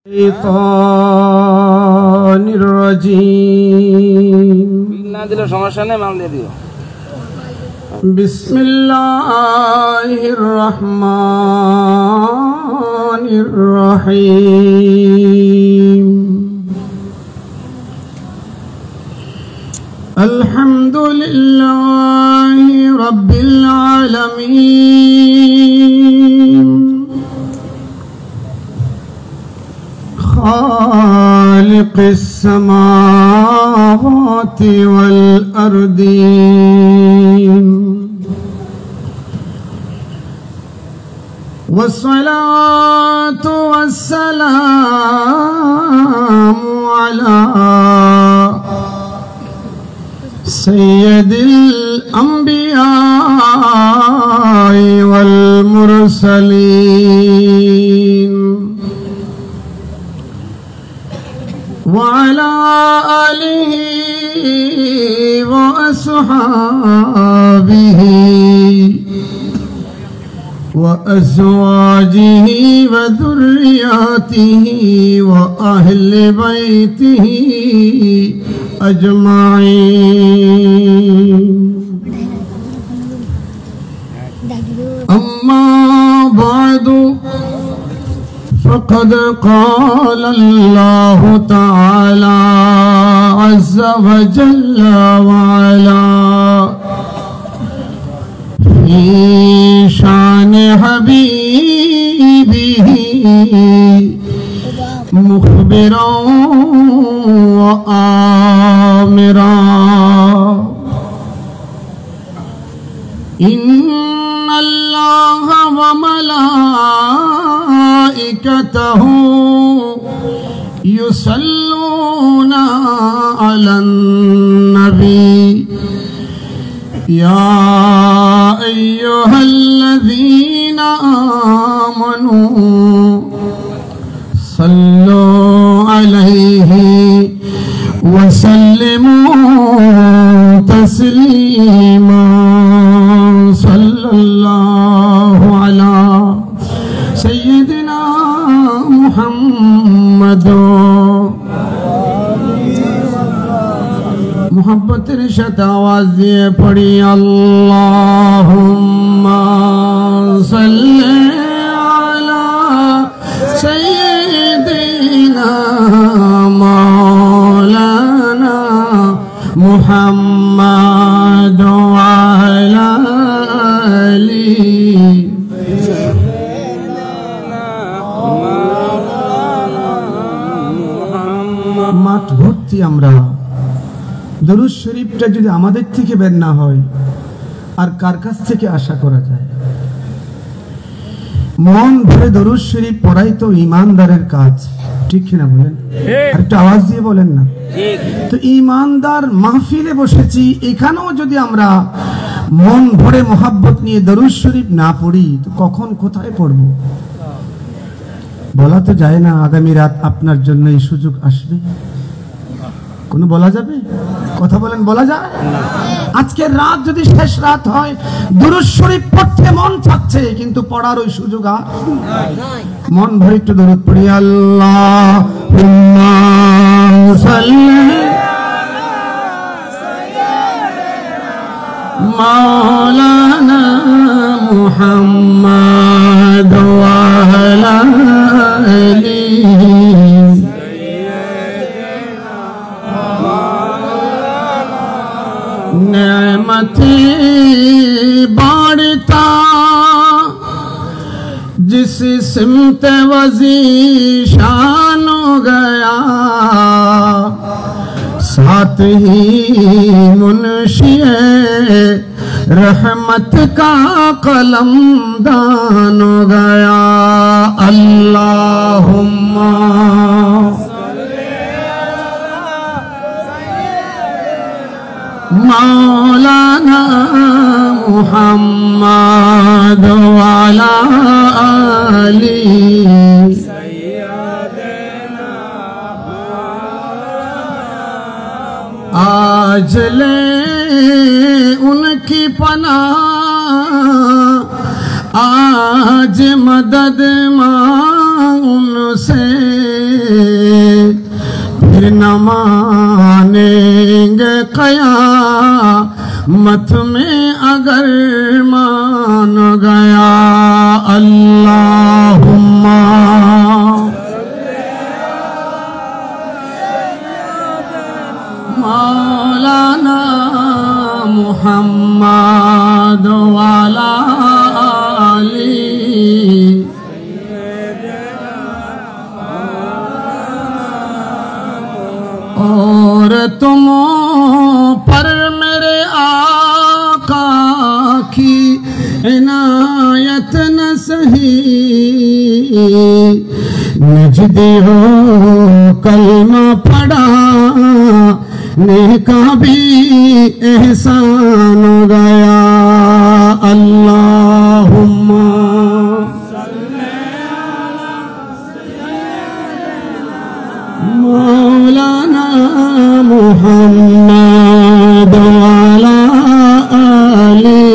الشيطان الرجيم بسم الله الرحمن الرحيم الحمد لله رب العالمين خالق السماوات والأرضين والصلاة والسلام على سيد الأنبياء والمرسلين وعلى آله وأصحابه وأزواجه وذرياته وأهل بيته أجمعين أما بعد فقد قال الله تعالى عز وجل وعلا في شان حبيبه مخبرا وآمرا إن الله وملائكته يصلون على النبي يا أيها الذين آمنوا صلوا عليه وسلموا تسليما صلى الله على سيدنا محمد मोहब्बतेर साथे आवाज दिए पढ़ी अल्लाहुम्मा सल्ली अला सय्यिदिना मौलाना मुहम्मद अला आली माठ भर्ती आमरा दरुद शरीफटा যদি আমাদের থেকে বের না হয় আর কার কাছ থেকে আশা করা যায় মন ভরে দরুদ শরীফ পড়াই তো ঈমানদারের কাজ ঠিক কি না বলেন আর একটু আওয়াজ দিয়ে বলেন না ঠিক তো ঈমানদার মাহফিলে বসেছি এখানেও যদি আমরা মন ভরে mohabbat নিয়ে দরুদ শরীফ না পড়ি তো কখন কোথায় পড়ব বলা তো যায় না আগামী রাত আপনার জন্য এই সুযোগ আসবে কোনো বলা যাবে কথা বলেন বলা যায় আজকের রাত যদি শেষ রাত হয় দরুদ শরীফ পড়তে মন চাচ্ছে কিন্তু পড়ার ওই সুযোগ আর নাই মন ভরে একটু দরুদ পড়ি আল্লাহুম্মা সাল্লি মাওলানা মুহাম্মদ ওয়া আলা আলিহি नेमती बाढ़ता जिस सिमत वजी शान हो गया साथ ही मुंशी रहमत का कलम दान हो गया अल्लाहुम्मा मौलाना मुहम्मद वाला अली आज ले उनकी पनाह आज मदद मांग उनसे फिर न मानेंगे क़यामत में अगर मान गया। अल्लाहुम्मा मौलाना मुहम्मद वाला अली और तुम पर मेरे आका की इनायत न सही। नजदी हो कलमा पढ़ा नेका भी एहसान हो गया। अल्लाहुम्मा मौलाना मुहम्मद वाला अली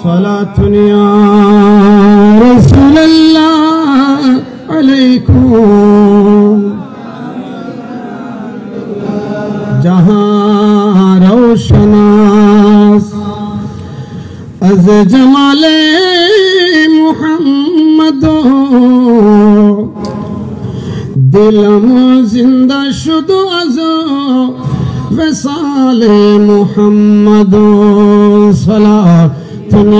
सलातुन या रसूलल्लाह अलैकुम। जहां रोशनास अज जमाले मुहम्मदो दिलम जिंदा शुदो अजो वसाले मुहम्मदो सलातुन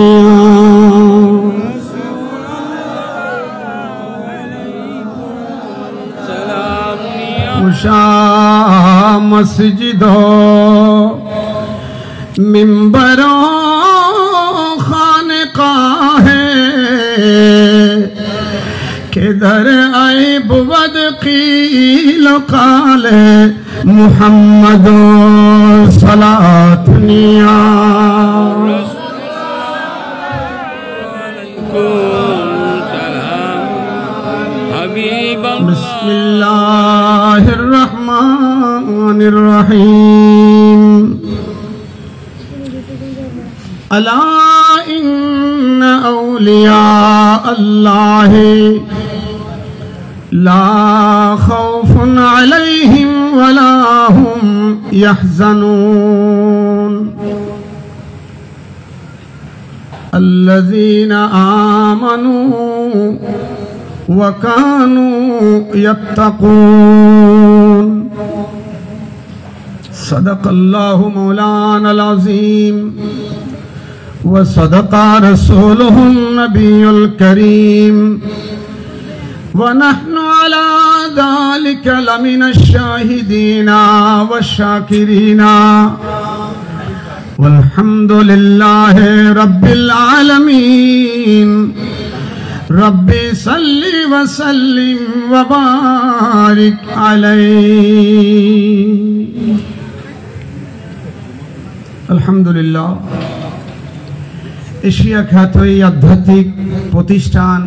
उशा मस्जिदो मिंबरो खानकाहे किधर आए बुवद कील काले मुहम्मदो सलातुनिया। बिस्मिल्लाहिर्रहमानिर्रहीम। अला इन्न औलिया अल्लाह ला खौफुन अलैहिम वला हुम यहज़नून। अल्लज़ीना आमनू व कानू यत्तक़ून। सदक़ल्लाहु मौलानल अज़ीम व सदक़ा रसूलुहुन नबियुल करीम व नहनु अला ज़ालिका लमिनश शाहिदीना व शाकिरीना वल्हम्दुलिल्लाहि रब्बिल आलमीन। रब्बि सल्लि व सल्लिम व बारिक अलैहि। अल्हम्दुलिल्लाह। एशिया ख्यात এই আধ্যাত্মিক প্রতিষ্ঠান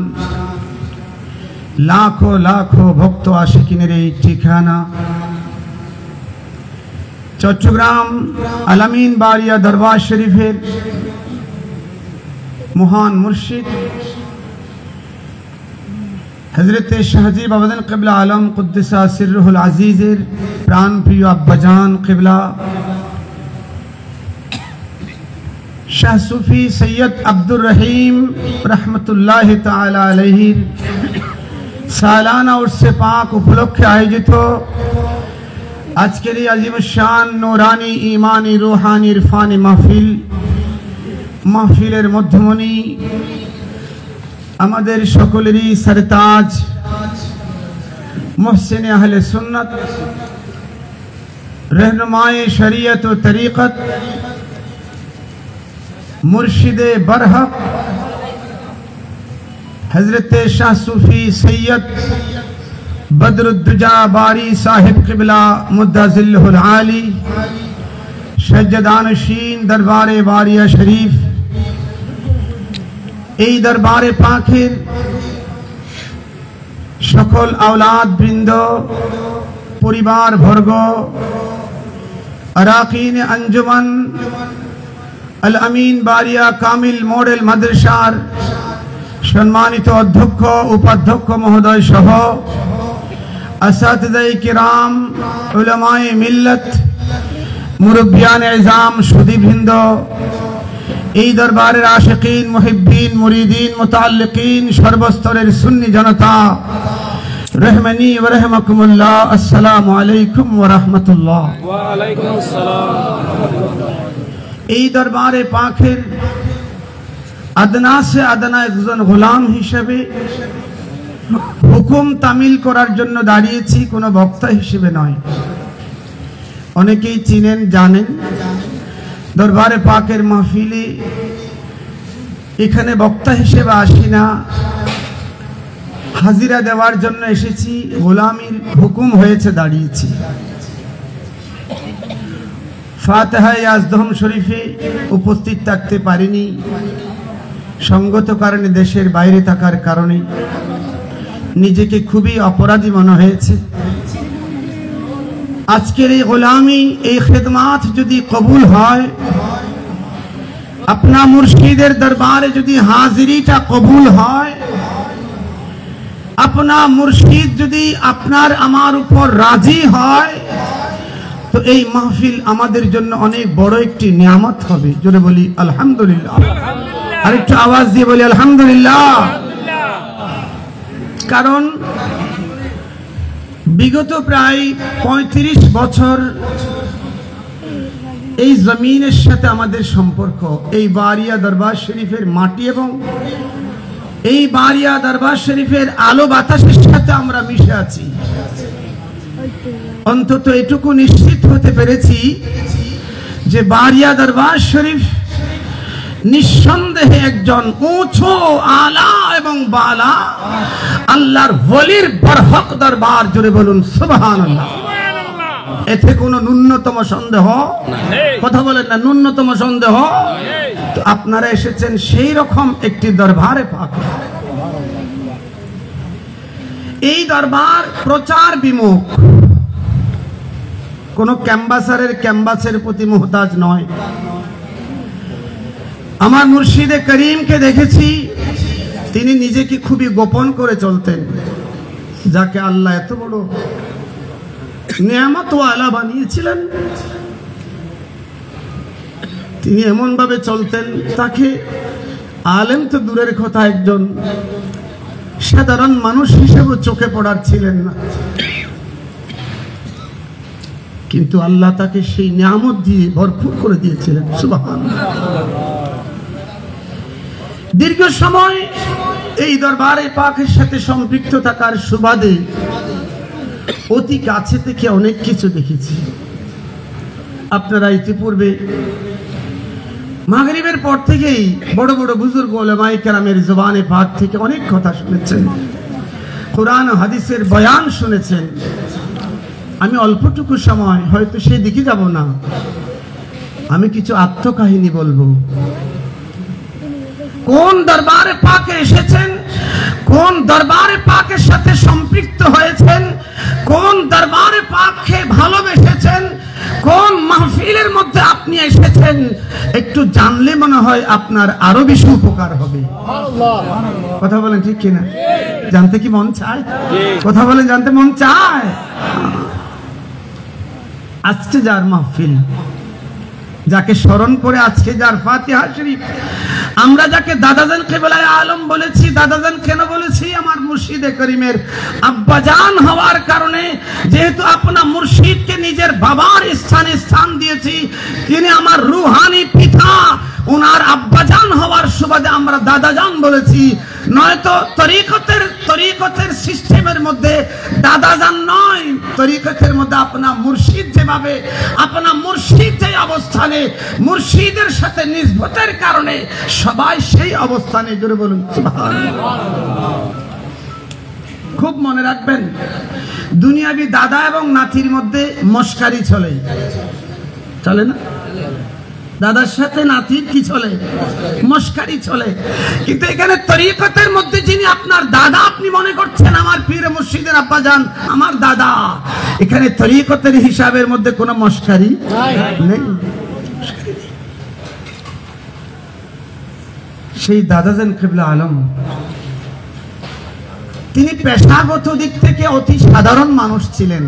লাখো লাখো ভক্ত আশিকিনের এই ঠিকানা চট্টগ্রাম আলামিন বাড়িয়া দরবার শরীফের মহান মুর্শিদ হযরত শাহজি বাবাজান কিবলা আলম কুদ্দুসা সিররুল আজিজের প্রাণ প্রিয় আব্বাজান কিবলা শাহ সুফি সৈয়দ আব্দুর রহিম রহমতুল্লাহ তাআলা আলাইহির সালানা উরসে পাক উপলক্ষে আয়োজিত আজকের এই আজিম শান নূরানি ঈমানি রূহানি ইরফানি মাহফিলের মধ্যমণি আমাদের সকলেরই সরতাজ মুহসিন আহলে সুন্নাত रहनुमाए शरीयत व तरीक़त मुर्शिदे बरहक हजरत शाह सूफी सैयद बदरुद्दुजा बारी साहिब किबला मुद्दाजिल्लुल आली शज्जदानशीन दरबारे बारिया शरीफ এই দরবারে পাকের সকল আওলাদ বৃন্দ পরিবার বর্গ আরাকিন আঞ্জুমান আল আমিন বারিয়া কামিল মডেল মাদ্রাসার সম্মানিত অধ্যক্ষ উপাধ্যক্ষ মহোদয় সহ আসাতিদায়ে কিরাম, উলামায়ে মিল্লাত, মুরব্বিয়ানে ইজাম, সুধীবৃন্দ, এই দরবারের আশিকিন, মুহিব্বিন, মুরিদিন, মুতাআল্লিকিন, সর্বস্তরের সুন্নি জনতা, রহমানি ওয়া রাহমাকুমুল্লাহ, আসসালামু আলাইকুম ওয়া রাহমাতুল্লাহ। ওয়া আলাইকুম আসসালাম। এই দরবারে পাকের আদনা সে আদনা একজন গোলাম হিসেবে হুকুম তামিল করার জন্য দাঁড়িয়েছি, কোনো বক্তা হিসেবে নয়। অনেকেই চিনেন, জানেন, দরবারে পাকের মাহফিলে এখানে বক্তা হিসেবে আসি না, হাজিরা দেওয়ার জন্য এসেছি, গোলামির হুকুম হয়েছে দাঁড়িয়েছি। ফাতিহা ইয়াজদহম শরীফে উপস্থিত থাকতে পারিনি, সঙ্গত কারণে, দেশের বাইরে থাকার কারণে নিজেকে খুবই অপরাধী মনে হয়েছে। আজকের এই গোলামি, এই খেদমাত যদি কবুল হয়, আপনা মুর্শিদের দরবারে যদি হাজিরিটা কবুল হয়, আপনা মুর্শিদ যদি আপনার আমার উপর রাজি হয়, তো এই মাহফিল আমাদের জন্য অনেক বড় একটি নিয়ামত হবে। জোরে বলি আলহামদুলিল্লাহ। আরেকটু আওয়াজ দিয়ে বলি আলহামদুলিল্লাহ। কারণ বিগত প্রায় ৩৫ বছর এই জমিনের সাথে আমাদের সম্পর্ক, এই বারিয়া দরবার শরীফের মাটি এবং এই বারিয়া দরবার শরীফের আলো বাতাসের সাথে আমরা মিশে আছি। অন্তত এটুকু নিশ্চিত হতে পেরেছি যে বারিয়া দরবার শরীফ নিঃসন্দেহে একজন উঁচু, আলা এবং বালা আল্লাহর ওলির বরহক দরবার। জোরে বলুন সুবহানাল্লাহ। এতে কোনো ন্যূনতম সন্দেহ, কথা বলেন না, ন্যূনতম সন্দেহ। তো আপনারা এসেছেন সেই রকম একটি দরবারে পাক। এই দরবার প্রচার বিমুখ, কোন ক্যাম্বাসের প্রতি মুহতাজ নয়। আমার মুর্শিদে করিমকে দেখেছি, তিনি নিজেকে খুবই গোপন করে চলতেন, যাকে আল্লাহ এত বড় নিয়ামত ওয়ালা বানিয়েছিলেন, তিনি এমন ভাবে চলতেন, তাকে আলেম তো দূরের কথা, একজন সাধারণ মানুষ হিসেবে চোখে পড়ার ছিলেন না। কিন্তু আল্লাহ তাকে সেই নিয়ামত দিয়ে ভরপুর করে দিয়েছিলেন। সুবহানাল্লাহ। দীর্ঘ সময় এই দরবারে পাকের সাথে সম্পৃক্ত থাকার সুবাদে অতি কাছে থেকে অনেক কিছু দেখেছি। আপনারা ইতিপূর্বে মাগরিবের পর থেকেই বড় বড় বুজুর্গ উলামায়ে কেরামের জবানে পাক থেকে অনেক কথা শুনেছেন, কোরআন ও হাদিসের বয়ান শুনেছেন। আমি অল্পটুকু সময় হয়তো সেই দিকে যাব না, আমি কিছু আত্মকাহিনী বলবো। কোন দরবারে পাকে এসেছেন, কোন দরবারে পাকের সাথে সম্পৃক্ত হয়েছেন, কোন দরবারে পাককে ভালোবেসেছেন, কোন মাহফিলের মধ্যে আপনি এসেছেন, একটু জানলে মনে হয় আপনার আরো বেশি উপকার হবে। কথা বলেন ঠিক কিনা? জানতে কি মন চায়? কথা বলেন, জানতে মন চায়? আজকে যার মাহফিল, যাকে স্মরণ করে আজকে যার ফাতিহা শরীফ, আমরা যাকে দাদাজান কিবলায়ে আলম বলেছি, দাদাজান কেন বলেছি? আমার মুর্শিদে করিমের আব্বাজান হওয়ার কারণে, যেহেতু আপনার মুর্শিদকে নিজের বাবার স্থানে স্থান দিয়েছি, তিনি আমার রুহানি পিতা, ওনার আব্বাজান হওয়ার সুবাদে আমরা দাদাজান বলেছি। নয়তো তরিকতের সিস্টেমের মধ্যে দাদাজান নয়, তরিকতের মধ্যে আপনার মুর্শিদ যেভাবে, আপনার মুর্শিদ যে অবস্থানে, মুর্শিদের সাথে নিসবতের কারণে সবাই সেই অবস্থানে। জোরে বলুন সুবহানাল্লাহ। খুব মনে রাখবেন, দুনিয়াবি দাদা এবং নাতির মধ্যে মস্কারি চলে না? দাদার সাথে নাতির কি চলে? মস্কারি চলে। কিন্তু এখানে তরিকতের মধ্যে যিনি আপনার দাদা, আপনি মনে করছেন আমার পীর মুর্শিদের আব্বাজান আমার দাদা, এখানে তরিকতের হিসাবের মধ্যে কোনো মস্কারি নেই। সেই দাদাজান কিবলা আলম তিনি পেশাগত দিক থেকে অতি সাধারণ মানুষ ছিলেন,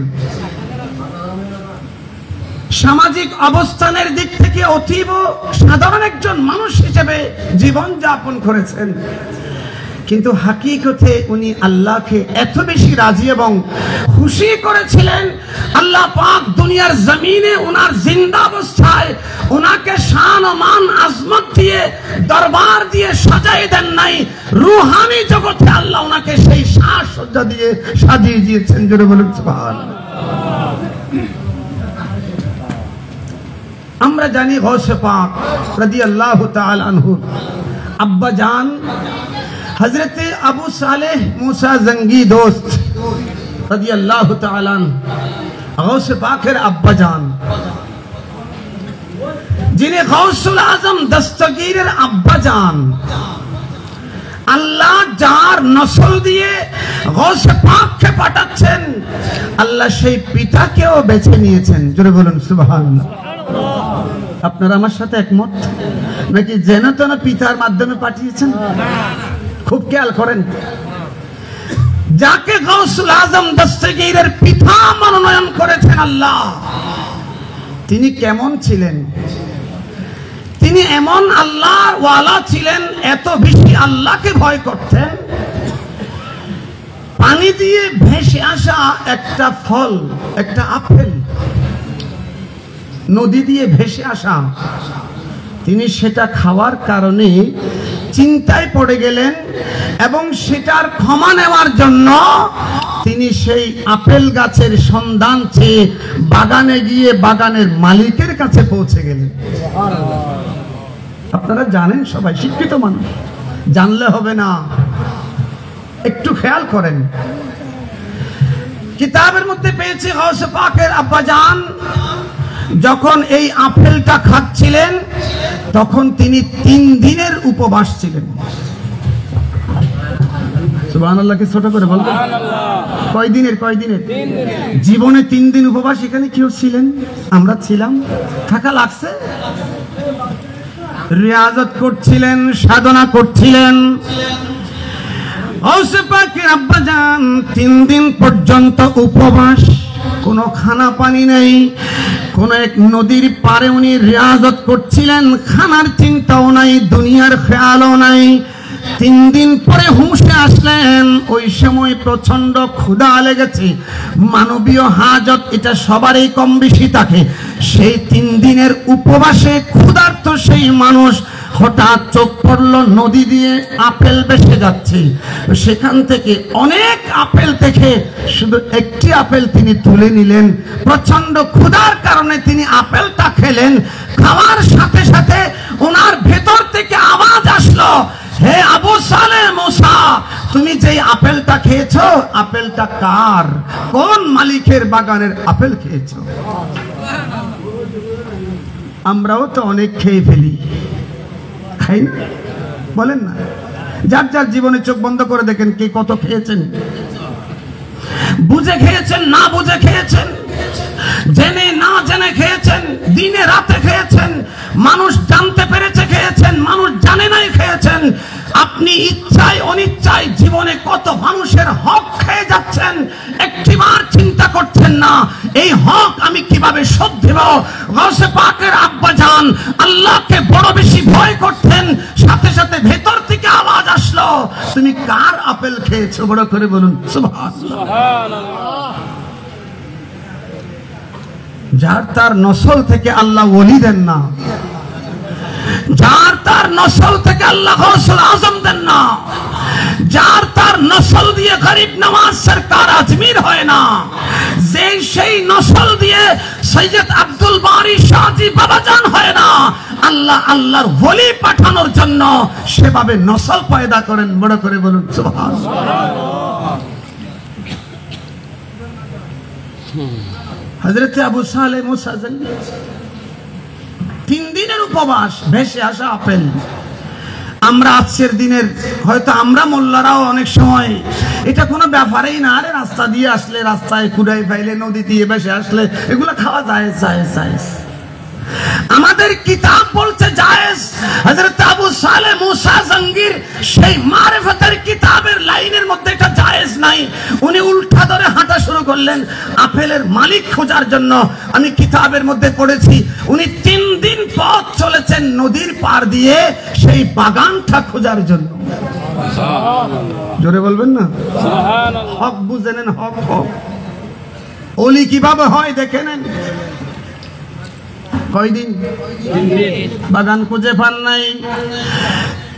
সামাজিক অবস্থানের দিক থেকে অতীব সাধারণ একজন মানুষ হিসেবে জীবন যাপন করেছেন, কিন্তু হাকিকতে উনি আল্লাহকে এত বেশি রাজি এবং খুশি করেছিলেন, আল্লাহ পাক দুনিয়ার জমিনে ওনার জিন্দা অবস্থায় ওনাকে শান ও মান আজমত দিয়ে দরবার দিয়ে সাজাই দেন নাই, রূহানি জগতে আল্লাহ ওনাকে সেই সাজসজ্জা দিয়ে সাজিয়ে দিয়েছেন। জোরে বলুন সুবহানাল্লাহ। আমরা জানি গৌসে পাক রাদিয়াল্লাহু তাআলা আনহু আব্বা জান हजरत अबू सालेह मूसा जंगी दोस्त रदियल्लाहु ताला अन्हु गौस पाकेर अब्बा जान, जिन्हें गौसुल आजम दस्तगीरेर अब्बा जान, আল্লাহ যার নসল দিয়ে গৌস পাককে পাঠাচ্ছেন, আল্লাহ সেই পিতাকেও বেছে নিয়েছেন। জোরে বলুন সুবহানাল্লাহ। আপনারা আমার সাথে একমত নাকি যেন তেন পিতার মাধ্যমে পাঠিয়েছেন? খুব খেয়াল করেন, যাকে গৌসুল আজম দস্তগীরের পিতা মনোনয়ন করেছেন আল্লাহ, তিনি কেমন ছিলেন? তিনি এমন আল্লাহর ওয়ালা ছিলেন, এত বেশি আল্লাহকে ভয় করতেন, পানি দিয়ে ভেসে আসা একটা ফল, একটা আপেল নদী দিয়ে ভেসে আসা, তিনি সেটা খাওয়ার কারণে চিন্তায় পড়ে গেলেন এবং সেটার ক্ষমা নেওয়ার জন্য তিনি সেই আপেল গাছের সন্ধান চেয়ে বাগানে গিয়ে বাগানের মালিকের কাছে পৌঁছে গেলেন। আপনারা জানেন, সবাই শিক্ষিত মানুষ, জানলে হবে না, একটু খেয়াল করেন। কিতাবের মধ্যে পেয়েছি গৌসে পাকের আব্বা জান যখন এই আপেলটা খাচ্ছিলেন তখন তিনি 3 দিনের উপবাস ছিলেন। সুবহানাল্লাহ কি ছোট করে বলবেন? কয় দিনের? জীবনে 3 দিন উপবাস। এখানে কেউ ছিলেন? আমরা ছিলাম। থাকা লাগছে? রিয়াজত করছিলেন, সাধনা করছিলেন। গৌসে পাকের আব্বা জান 3 দিন পর্যন্ত উপবাস, কোনো খানা পানি নেই, কোন এক নদীর পারে উনি রিয়াজত করছিলেন, খানার চিন্তাও নাই, দুনিয়ার খেয়ালও নাই। 3 দিন পরে হুঁশে আসলেন, ওই সময় প্রচন্ড ক্ষুধা লেগেছে, মানবীয় হাজত এটা সবারই কম বেশি থাকে। সেই 3 দিনের উপবাসে ক্ষুধার্ত সেই মানুষ হঠাৎ চোখ পড়ল নদী দিয়ে আপেল ভেসে যাচ্ছে, সেখান থেকে অনেক আপেল দেখে শুধু একটি আপেল তিনি তুলে নিলেন। প্রচন্ড ক্ষুধার কারণে তিনি আপেলটা খেলেন, খাওয়ার সাথে সাথে ওনার ভেতর থেকে আওয়াজ আসলো, হে আবু সালেহ মুসা, তুমি যেই আপেলটা খেয়েছো, আপেলটা কার? কোন মালিকের বাগানের আপেল খেয়েছো? আমরাও তো অনেক খেয়ে ফেলি, খাই না? বলেন না? যার যার জীবনে চোখ বন্ধ করে দেখেন কে কত খেয়েছেন। বুঝে খেয়েছেন, না বুঝে খেয়েছেন, জেনে না জেনে খেয়েছেন, দিনে রাতে খেয়েছেন, মানুষ জানতে পেরেছে খেয়েছেন, মানুষ জানে নাই খেয়েছেন। আপনি ইচ্ছায় অনিচ্ছায় জীবনে কত মানুষের হক খেয়ে যাচ্ছেন, একটিবার চিন্তা করছেন না এই হক আমি কিভাবে শোধ দেব। গৌসে পাকের আব্বা জান আল্লাহকে বড় বেশি ভয় করতেন, সাথে সাথে ভেতর থেকে আওয়াজ আসলো, তুমি কার আপেল খেয়েছো? বড় করে বলুন সুবহানাল্লাহ। যার তার নসল থেকে আল্লাহ ওলি দেন না, যার তার নসল থেকে আল্লাহ গৌসুল আজম দেন না, যার তার নসল দিয়ে গরিব নওয়াজ সরকার আজমির হয় না, যে সেই নসল দিয়ে সৈয়দ আব্দুল বারী শাহজি বাবাজান হয় না, আল্লাহ আল্লাহর ওলি পাঠানোর জন্য সেভাবে নসল পয়দা করেন। বড় করে বলুন সুবহানাল্লাহ। হযরত আবু সালেহ মুসা জঙ্গি 3 দিনের উপবাস, ভেসে আসা আপেল। আমরা আজকের দিনের হয়তো আমরা মোল্লারাও অনেক সময় এটা কোনো ব্যাপারেই না, আরে রাস্তা দিয়ে আসলে, রাস্তায় কুড়াই পাইলে, নদী দিয়ে ভেসে আসলে এগুলো খাওয়া যায়। আমাদের কিতাব বলছে জায়েজ। হযরত আবু সালেহ মুসা জঙ্গির সেই মারিফতের কিতাবের লাইনের মধ্যে এটা জায়েজ নাই। উনি উল্টা ধরে হাঁটা শুরু করলেন আপেলের মালিক খোঁজার জন্য। আমি কিতাবের মধ্যে পড়েছি উনি 3 দিন পথ চলেছেন নদীর পার দিয়ে সেই বাগানটা খোঁজার জন্য। জোরে বলবেন না সুবহানাল্লাহ। হক বুঝে নেন, হক হক। ওলি কিভাবে হয় দেখে নেন। কয়দিন? 3 দিন। বাগান খুঁজে পান নাই।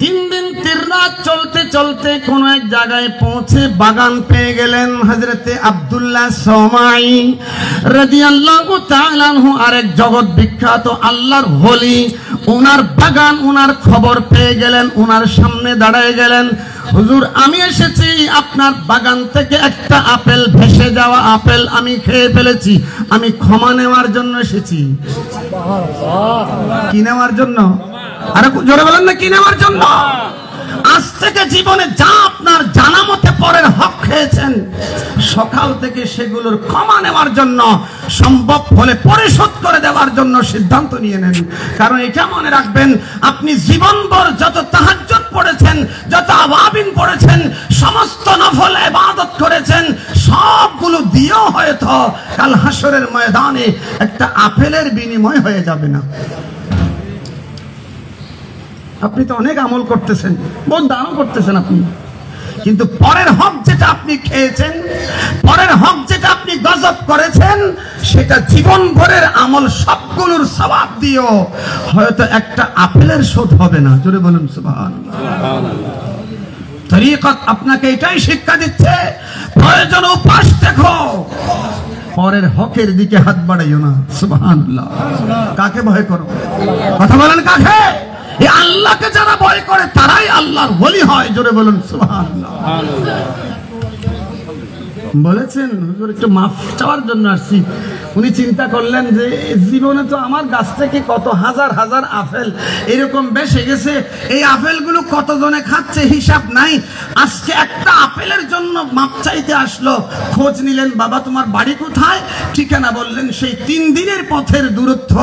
3 দিন 3 রাত চলতে চলতে কোন এক জায়গায় পৌঁছে বাগান পেয়ে গেলেন। হযরতে আব্দুল্লাহ সমাই রাদিয়াল্লাহু তাআলা আনহু আরেক জগৎ বিখ্যাত আল্লাহর ওলি, ওনার বাগান ওনার খবর পেয়ে গেলেন, ওনার সামনে দাঁড়ায় গেলেন। হুজুর আমি এসেছি আপনার বাগান থেকে একটা আপেল, ভেসে যাওয়া আপেল আমি খেয়ে ফেলেছি, আমি ক্ষমা নেওয়ার জন্য এসেছি। কি নেওয়ার জন্য? আরে জোরে বলেন না, কি নেওয়ার জন্য? আজ থেকে জীবনে যা আপনার জানা মতে পরের হক খেয়েছেন সকাল থেকে সেগুলোর ক্ষমা নেওয়ার জন্য, সম্ভব হলে পরিশোধ করে দেওয়ার জন্য সিদ্ধান্ত নিয়ে নেন। কারণ এটা মনে রাখবেন, আপনি জীবনভর যত তাহাজ্জুদ পড়েছেন, যত আওয়াবিন পড়েছেন, সমস্ত নফল ইবাদত করেছেন, সবগুলো দিয়েও হয়তো কাল হাসরের ময়দানে একটা আপেলের বিনিময় হয়ে যাবে না। আপনি তো অনেক আমল করতেছেন, বহুত দানও করতেছেন আপনি, কিন্তু পরের হক যেটা আপনি খেয়েছেন, পরের হক যেটা আপনি গজব করেছেন, সেটা জীবন ভরের আমল সবগুলোর সওয়াব দিয়েও হয়তো একটা আপেলের শোধ হবে না। জোরে বলুন সুবহানাল্লাহ। তরিকত আপনাকে এটাই শিক্ষা দিচ্ছে, প্রয়োজন উপাস দেখো, পরের হকের দিকে হাত বাড়াইও না। সুবহানাল্লাহ। কাকে ভয় করো? কথা বলেন কাকে? এই আল্লাহকে যারা ভয় করে তারাই আল্লাহর ওলি হয়। জোরে বলুন সুবহানাল্লাহ। বলেছেন হুজুর একটু মাফ চাওয়ার জন্য আসছি। উনি চিন্তা করলেন যে জীবনে তো আমার গাছ থেকে কত হাজার হাজার আপেল এরকম বেশে গেছে, এই আপেলগুলো কতজনে খাচ্ছে হিসাব নাই। আজকে একটা আপেলের জন্য মাপ চাইতে আসলো। খোঁজ নিলেন, বাবা তোমার বাড়ি কোথায়? ঠিকানা বললেন, সেই 3 দিনের পথের দূরত্ব।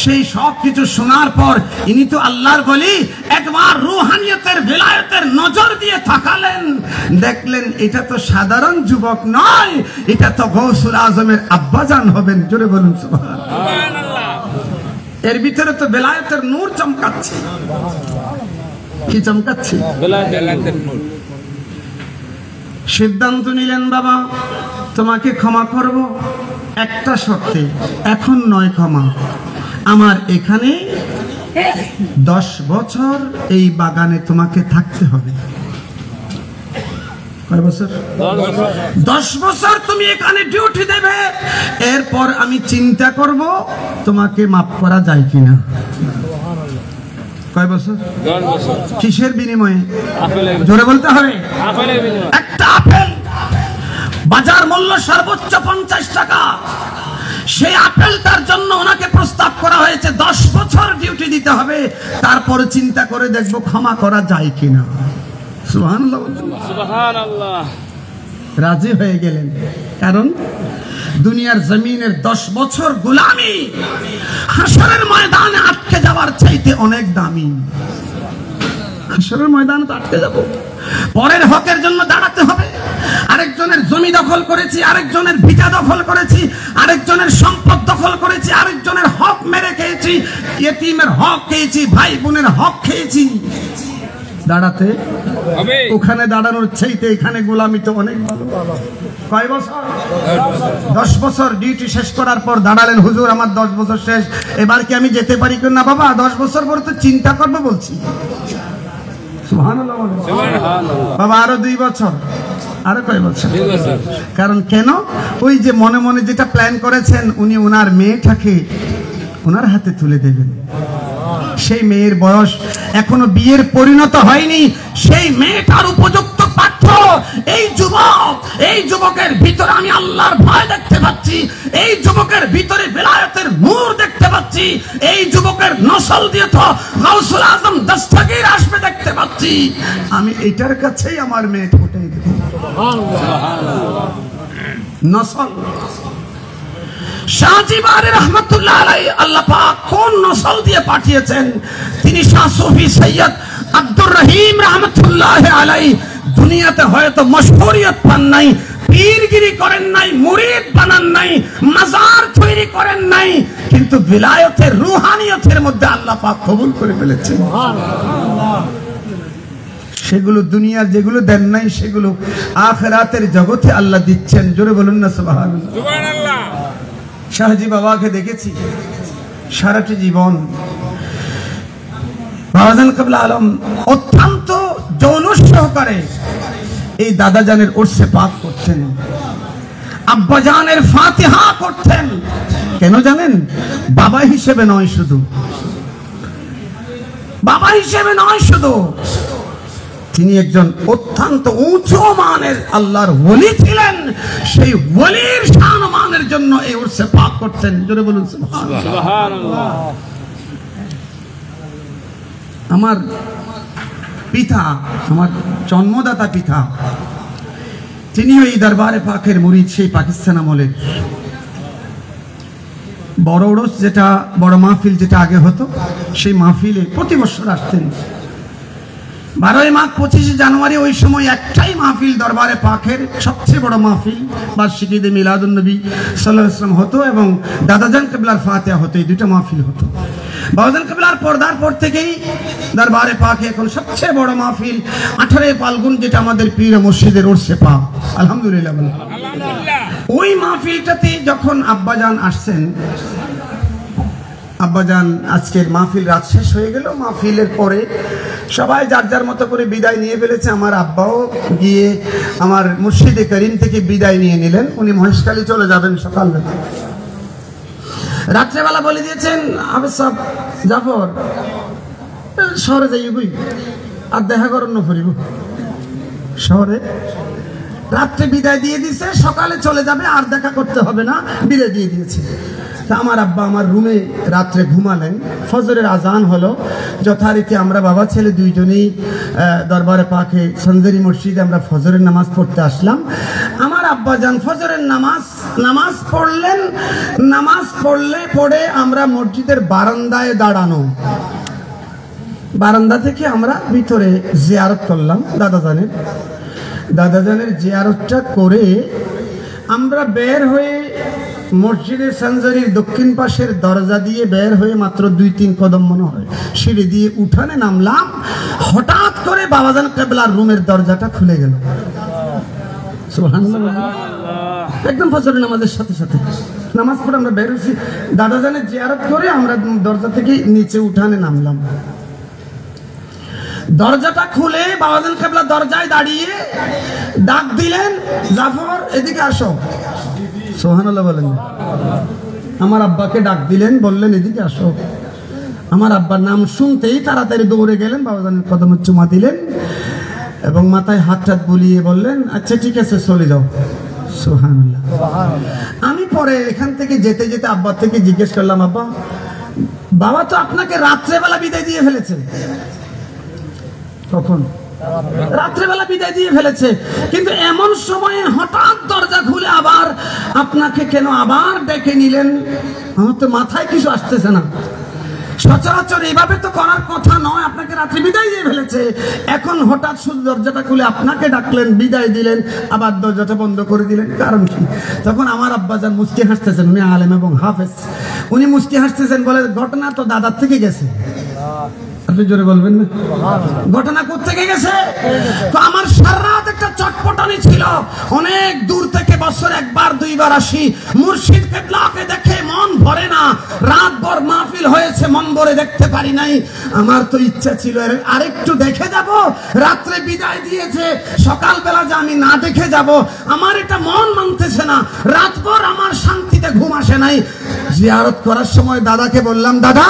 সেই সব কিছু শোনার পর ইনি তো আল্লাহর ওলি, একবার রুহানিয়তের বেলায়েতের নজর দিয়ে তাকালেন, দেখলেন এটা তো সাধারণ যুবক নয়, এটা তো গৌসুল আজমের আব্বাজান হবেন। জোরে বলুন সুবহানাল্লাহ। এর ভিতরে তো বেলায়েতের নূর চমকাচ্ছে। কি চমকাচ্ছে? বেলায়েতের নূর। সিদ্ধান্ত নিলেন, বাবা তোমাকে ক্ষমা করব একটা শর্তে, এখন নয় ক্ষমা, আমার এখানে 10 বছর এই বাগানে তোমাকে থাকতে হবে। কয় বছর? 10 বছর তুমি এখানে ডিউটি দেবে, এরপর আমি চিন্তা করব তোমাকে মাফ করা যায় কিনা। কয় বছর? 10 বছর। কিসের বিনিময়ে? আপেলের। জোরে বলতে হবে। আপেলের বিনিময়ে। একটা আপেল বাজার মূল্য সর্বোচ্চ 50 টাকা। সেই আপেলটার জন্য ওনাকে প্রস্তাব করা হয়েছে 10 বছর ডিউটি দিতে হবে, তারপরে চিন্তা করে দেখবো ক্ষমা করা যায় কিনা। সুবহানাল্লাহ। সুবহানাল্লাহ। রাজি হয়ে গেলেন, কারণ দুনিয়ার জমিনের 10 বছর গোলামি হাসরের ময়দানে আটকে যাওয়ার চাইতে অনেক দামি। হাসরের ময়দানে তো আটকে যাব, পরের হকের জন্য দাঁড়াতে হবে। আরেকজনের জমি দখল করেছি, আরেকজনের ভিটা দখল করেছি, আরেকজনের সম্পদ দখল করেছি, আরেকজনের হক মেরে খেয়েছি, ইয়েতিমের হক খেয়েছি, ভাই বোনের হক খেয়েছি। দাঁড়াতে হবে। ওখানে দাঁড়ানোর চাইতে এখানে গোলামি তো অনেক ভালো। কয় বছর? 10 বছর ডিউটি শেষ করার পর দাঁড়ালেন, হুজুর আমার 10 বছর শেষ, এবার কি আমি যেতে পারি না? বাবা 10 বছর পরে তো চিন্তা করবো বলছি। সুবহানাল্লাহ। বাবা আরো 2 বছর, আরো কয় বছর? 2 বছর। কারণ কেন? ওই যে মনে মনে যেটা প্ল্যান করেছেন, উনি ওনার মেয়েটাকে ওনার হাতে তুলে দেবেন। সেই মেয়ের বয়স এখনো বিয়ের পরিণত হয়নি, সেই মেয়েটার উপযুক্ত পাত্র এই যুবক। এই যুবকের ভিতরে আমি আল্লাহর ভয় দেখতে পাচ্ছি, এই যুবকের ভিতরে বেলায়েতের নূর দেখতে পাচ্ছি, এই যুবকের নসল দিয়ে তো গাউসুল আজম দস্তগীর আসবে দেখতে পাচ্ছি। আমি এটার কাছেই আমার মেয়ে ফুটাই দেব। নসল শাহজি বারি রহমাতুল্লাহ আলাইহি আল্লাহ পাক কোন নসল দিয়ে পাঠিয়েছেন, তিনি শাহ সুফি সৈয়দ আব্দুর রহিম রহমাতুল্লাহ আলাইহি দুনিয়াতে হয়তো মশহুরিয়ত পান নাই, পীরগিরি করেন নাই, মুরিদ বানান নাই, মাজার তৈরি করেন নাই, কিন্তু বিলায়তের রুহানিয়তের মধ্যে আল্লাহ পাক কবুল করে ফেলেছেন। সেগুলো দুনিয়ার যেগুলো দেন নাই সেগুলো আখিরাতের জগতে আল্লাহ দিচ্ছেন। জোরে বলুন না সুবহানাল্লাহ। সুবহানাল্লাহ। শাহজি বাবাকে দেখেছি সারাটি জীবন। বাবাজান কিবলা আলম অত্যন্ত জৌলুস সহকারে এই দাদাজানের উরসে পাক করতেন, আব্বাজানের ফাতিহা করতেন। কেন জানেন? বাবা হিসেবে নয় শুধু, বাবা হিসেবে নয় শুধু, তিনি একজন অত্যন্ত উঁচু মানের আল্লাহর ওলি ছিলেন। সেই ওলির শান মানের জন্য এই উরসে পাক করতেন। জোরে বলুন সুবহানাল্লাহ। সুবহানাল্লাহ। আমার পিতা, আমার জন্মদাতা পিতা, তিনি ওই দরবারে পাকের মুরিদ, সেই পাকিস্তান আমলের বড় উরস, যেটা বড় মাহফিল যেটা আগে হতো, সেই মাহফিলে প্রতি বছর আসতেন। 12ই মাঘ 25শে জানুয়ারি ওই সময় একটাই মাহফিল দরবারে পাকের সবচেয়ে বড় মাহফিল, বার্ষিকী ঈদে মিলাদুন নবী সাল্লাল্লাহু আলাইহি ওয়াসাল্লাম হতো এবং দাদাজান কিবলার ফাতিহা হতো, এই দুটো মাহফিল হতো। বাবাজান কিবলার পর্দার পর থেকেই দরবারে পাকে এখন সবচেয়ে বড় মাহফিল 18 ফাল্গুন, যেটা আমাদের পীর মসজিদের উরসে পাক। আলহামদুলিল্লাহ। আলহামদুলিল্লাহ। ওই মাহফিলটাতে যখন আব্বাজান আসছেন, আব্বাজান আজকের মাহফিল রাত শেষ হয়ে গেল, মাহফিলের পরে সবাই যার যার মতো করে বিদায় নিয়ে ফেলেছে। আমার আব্বাও গিয়ে আমার মুর্শিদে করিম থেকে বিদায় নিয়ে নিলেন, উনি মহেশখালী চলে যাবেন সকালবেলা। রাত্রেবেলা বলে দিয়েছেন, আবে সব জাফর শহরে যাইবই আর দেখা করার ন ফরিব শহরে। রাত্রে বিদায় দিয়ে দিয়েছে, সকালে চলে যাবে, আর দেখা করতে হবে না, বিদায় দিয়ে দিয়েছে। তা আমার আব্বা আমার রুমে রাত্রে ঘুমালেন, ফজরের আজান হলো। যথারীতি আমরা বাবা ছেলে দুইজনেই দরবারে পাকে সঞ্জরি মসজিদে আমরা ফজরের নামাজ পড়তে আসলাম। আমার আব্বা যান ফজরের নামাজ পড়লেন। নামাজ পড়ে আমরা মসজিদের বারান্দায় দাঁড়ানো, বারান্দা থেকে আমরা ভিতরে জিয়ারত করলাম দাদাজানের জিয়ারতটা করে আমরা বের হয়ে মসজিদের সঞ্জরির দক্ষিণ পাশের দরজা দিয়ে বের হয়ে মাত্র 2-3 কদম মনে হয় সিঁড়ি দিয়ে উঠানে নামলাম। হঠাৎ করে বাবাজান কিবলার রুমের দরজাটা খুলে গেল। সুবহানাল্লাহ। একদম ফজরের নামাজের সাথে সাথে নামাজ পড়ে আমরা বের হয়েছি, দাদাজানের জিয়ারত করে আমরা দরজা থেকে নিচে উঠানে নামলাম। দরজাটা খুলে বাবাজান কিবলা দরজায় দাঁড়িয়ে ডাক দিলেন, জাফর এদিকে আসো। সুবহানাল্লাহ বলেন। আমার আব্বাকে ডাক দিলেন, বললেন এদিকে আসো। আমার আব্বার নাম শুনতেই তাড়াতাড়ি দৌড়ে গেলেন, বাবাজানের কদমে চুমা দিলেন এবং মাথায় হাত টাত বুলিয়ে বললেন, আচ্ছা ঠিক আছে চলে যাও। সুবহানাল্লাহ। আমি পরে এখান থেকে যেতে যেতে আব্বার থেকে জিজ্ঞেস করলাম, আব্বা বাবা তো আপনাকে রাত্রেবেলা বিদায় দিয়ে ফেলেছে। কখন? রাত্রেবেলা বিদায় দিয়ে ফেলেছে, কিন্তু এমন সময়ে হঠাৎ দরজা খুলে আবার আপনাকে কেন আবার ডেকে নিলেন? আমার তো মাথায় কিছু আসতেছে না। সচরাচর এইভাবে তো করার কথা নয়, আপনাকে রাত্রে বিদায় দিয়ে ফেলেছে, এখন হঠাৎ শুধু দরজাটা খুলে আপনাকে ডাকলেন, বিদায় দিলেন, আবার দরজাটা বন্ধ করে দিলেন, কারণ কি? তখন আমার আব্বাজান মুস্কি হাসতেছেন, উনি আলেম এবং হাফেজ, উনি মুস্কি হাসতেছেন, বলে ঘটনা তো দাদার থেকে গেছে। আপনি জোরে বলবেন না, ঘটনা কোত্থেকে গেছে? তো আমার সারা রাত একটা চটপটানি ছিল, অনেক দূর থেকে বছর একবার দুইবার আসি, মুর্শিদ কিবলাকে দেখে মন ভরে না। রাত ভর মাহফিল হয়েছে, মন ভরে দেখতে পারি নাই। আমার তো ইচ্ছা ছিল আরেকটু দেখে যাব, রাত্রে বিদায় দিয়েছে, সকালবেলা যে আমি না দেখে যাব, আমার এটা মন মানতেছে না। রাতভর আমার শান্তিতে ঘুম আসে নাই। জিয়ারত করার সময় দাদাকে বললাম, দাদা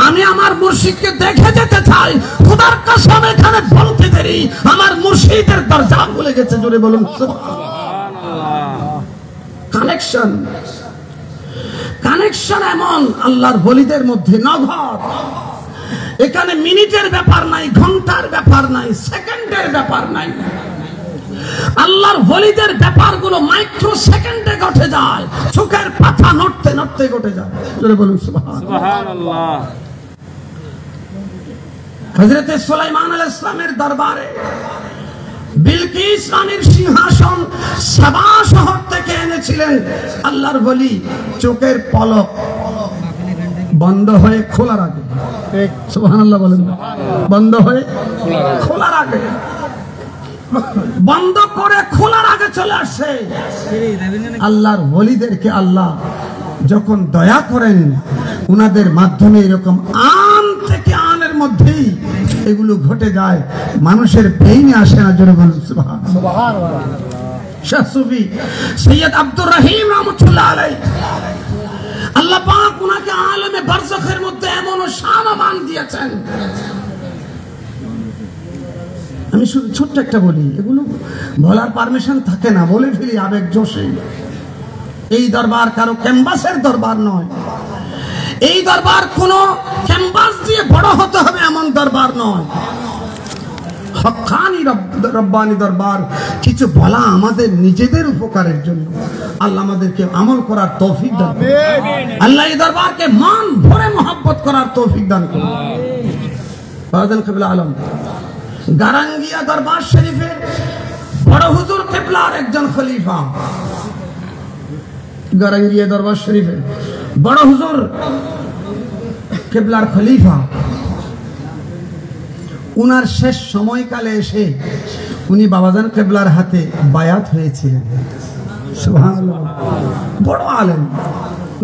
আমি আমার মুর্শিদকে দেখে যেতে চাই, খোদার কসম এখানে বলতে দেরি আমার মুর্শিদের দরজা খুলে গেছে। জোরে বলুন সুবহানাল্লাহ। কানেকশন এমন আল্লাহর ওলিদের মধ্যে নগদ। এখানে মিনিটের ব্যাপার নাই, ঘন্টার ব্যাপার নাই, সেকেন্ডের ব্যাপার নাই। আল্লাহর ওলিদের ব্যাপারগুলো মাইক্রো সেকেন্ডে ঘটে যায়, চোখের পাতা নড়তে নড়তে ঘটে যায়। জোরে বলুন সুবহানাল্লাহ। হযরত সুলাইমান আলাইহিস সালামের দরবারে বিলকিস রানীর সিংহাসন সাবা শহর থেকে এনেছিলেন আল্লাহর ওলি। চোখের পলক বন্ধ হয়ে খোলার আগে, সুবহানাল্লাহ বলেন, বন্ধ হয়ে খোলার আগে, বন্ধ করে খোলার আগে চলে আসে। আল্লাহর ওলিদেরকে আল্লাহ যখন দয়া করেন, উনাদের মাধ্যমে এরকম আন থেকে আনের মধ্যেই এগুলো ঘটে যায়, মানুষের ব্রেইনে আসে না। জোরে বলুন সুবহানাল্লাহ। শাহ সুফি সৈয়দ আব্দুর রহিম রাহমাতুল্লাহ আলাইহি, আল্লাহ পাক উনাকে আলেমে বারজাখের মধ্যে এমন শানমান দিয়েছেন। আমি শুধু ছোট্ট একটা বলি, এগুলো বলার পারমিশন থাকে না, বলে ফেলি আবেগ জোশে। এই দরবার কারো ক্যাম্পাসের দরবার নয়, এই দরবার কোনো ক্যাম্পাস দিয়ে বড় হতে হবে এমন দরবার নয়। হক্কানি রব্বানি দরবার, কিছু বলা আমাদের নিজেদের উপকারের জন্য। আল্লাহ আমাদেরকে আমল করার তৌফিক দান করুন। আল্লাহ এই দরবারকে মন ভরে মহব্বত করার তৌফিক দান করুন। বাজান কিবলা আলম গারাঙ্গিয়া দরবার শরীফের বড় হুজুর কিবলার একজন খলিফা, গারাঙ্গিয়া দরবার শরীফের বড় হুজুর কিবলার খলিফা, উনার শেষ সময়কালে এসে উনি বাবাজান কিবলার হাতে বায়াত হয়েছিলেন। সুবহানাল্লাহ। বড় আলেম,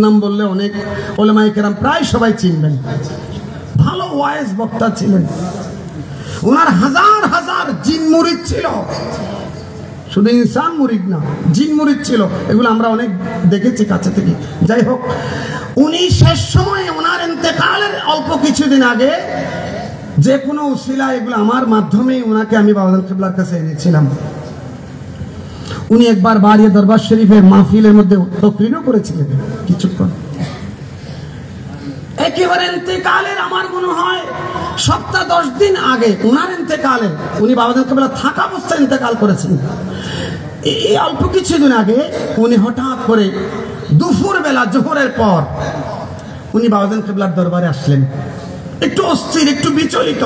নাম বললে অনেক উলামায়ে কেরাম প্রায় সবাই চিনবেন। ভালো ওয়াইজ বক্তা ছিলেন। উনার হাজার হাজার জিন মুরিদ ছিল, শুধু ইনসান মুরিদ না, জিন মুরিদ ছিল। এগুলো আমরা অনেক দেখেছি কাছে থেকে। যাই হোক, উনি শেষ সময়ে ওনার ইন্তেকালের অল্প কিছুদিন আগে যে কোনো উসিলা, এগুলো আমার মাধ্যমে ওনাকে আমি বাবাজান কিবলার কাছে এনেছিলাম। উনি একবার বাড়িয়ে দরবার শরীফের মাহফিলের মধ্যে তকরিরও করেছিলেন কিছুক্ষণ। একেবারে ইন্তেকালের আমার মনে হয় সপ্তাহ 10 দিন আগে উনার ইন্তেকালে, উনি বাবাজান কিবলা থাকা অবস্থায় ইন্তেকাল করেছেন। এই অল্প কিছুদিন আগে উনি হঠাৎ করে দুপুর বেলা জোহরের পর উনি বাবাজান কিবলার দরবারে আসলেন, একটু অস্থির, একটু বিচলিত।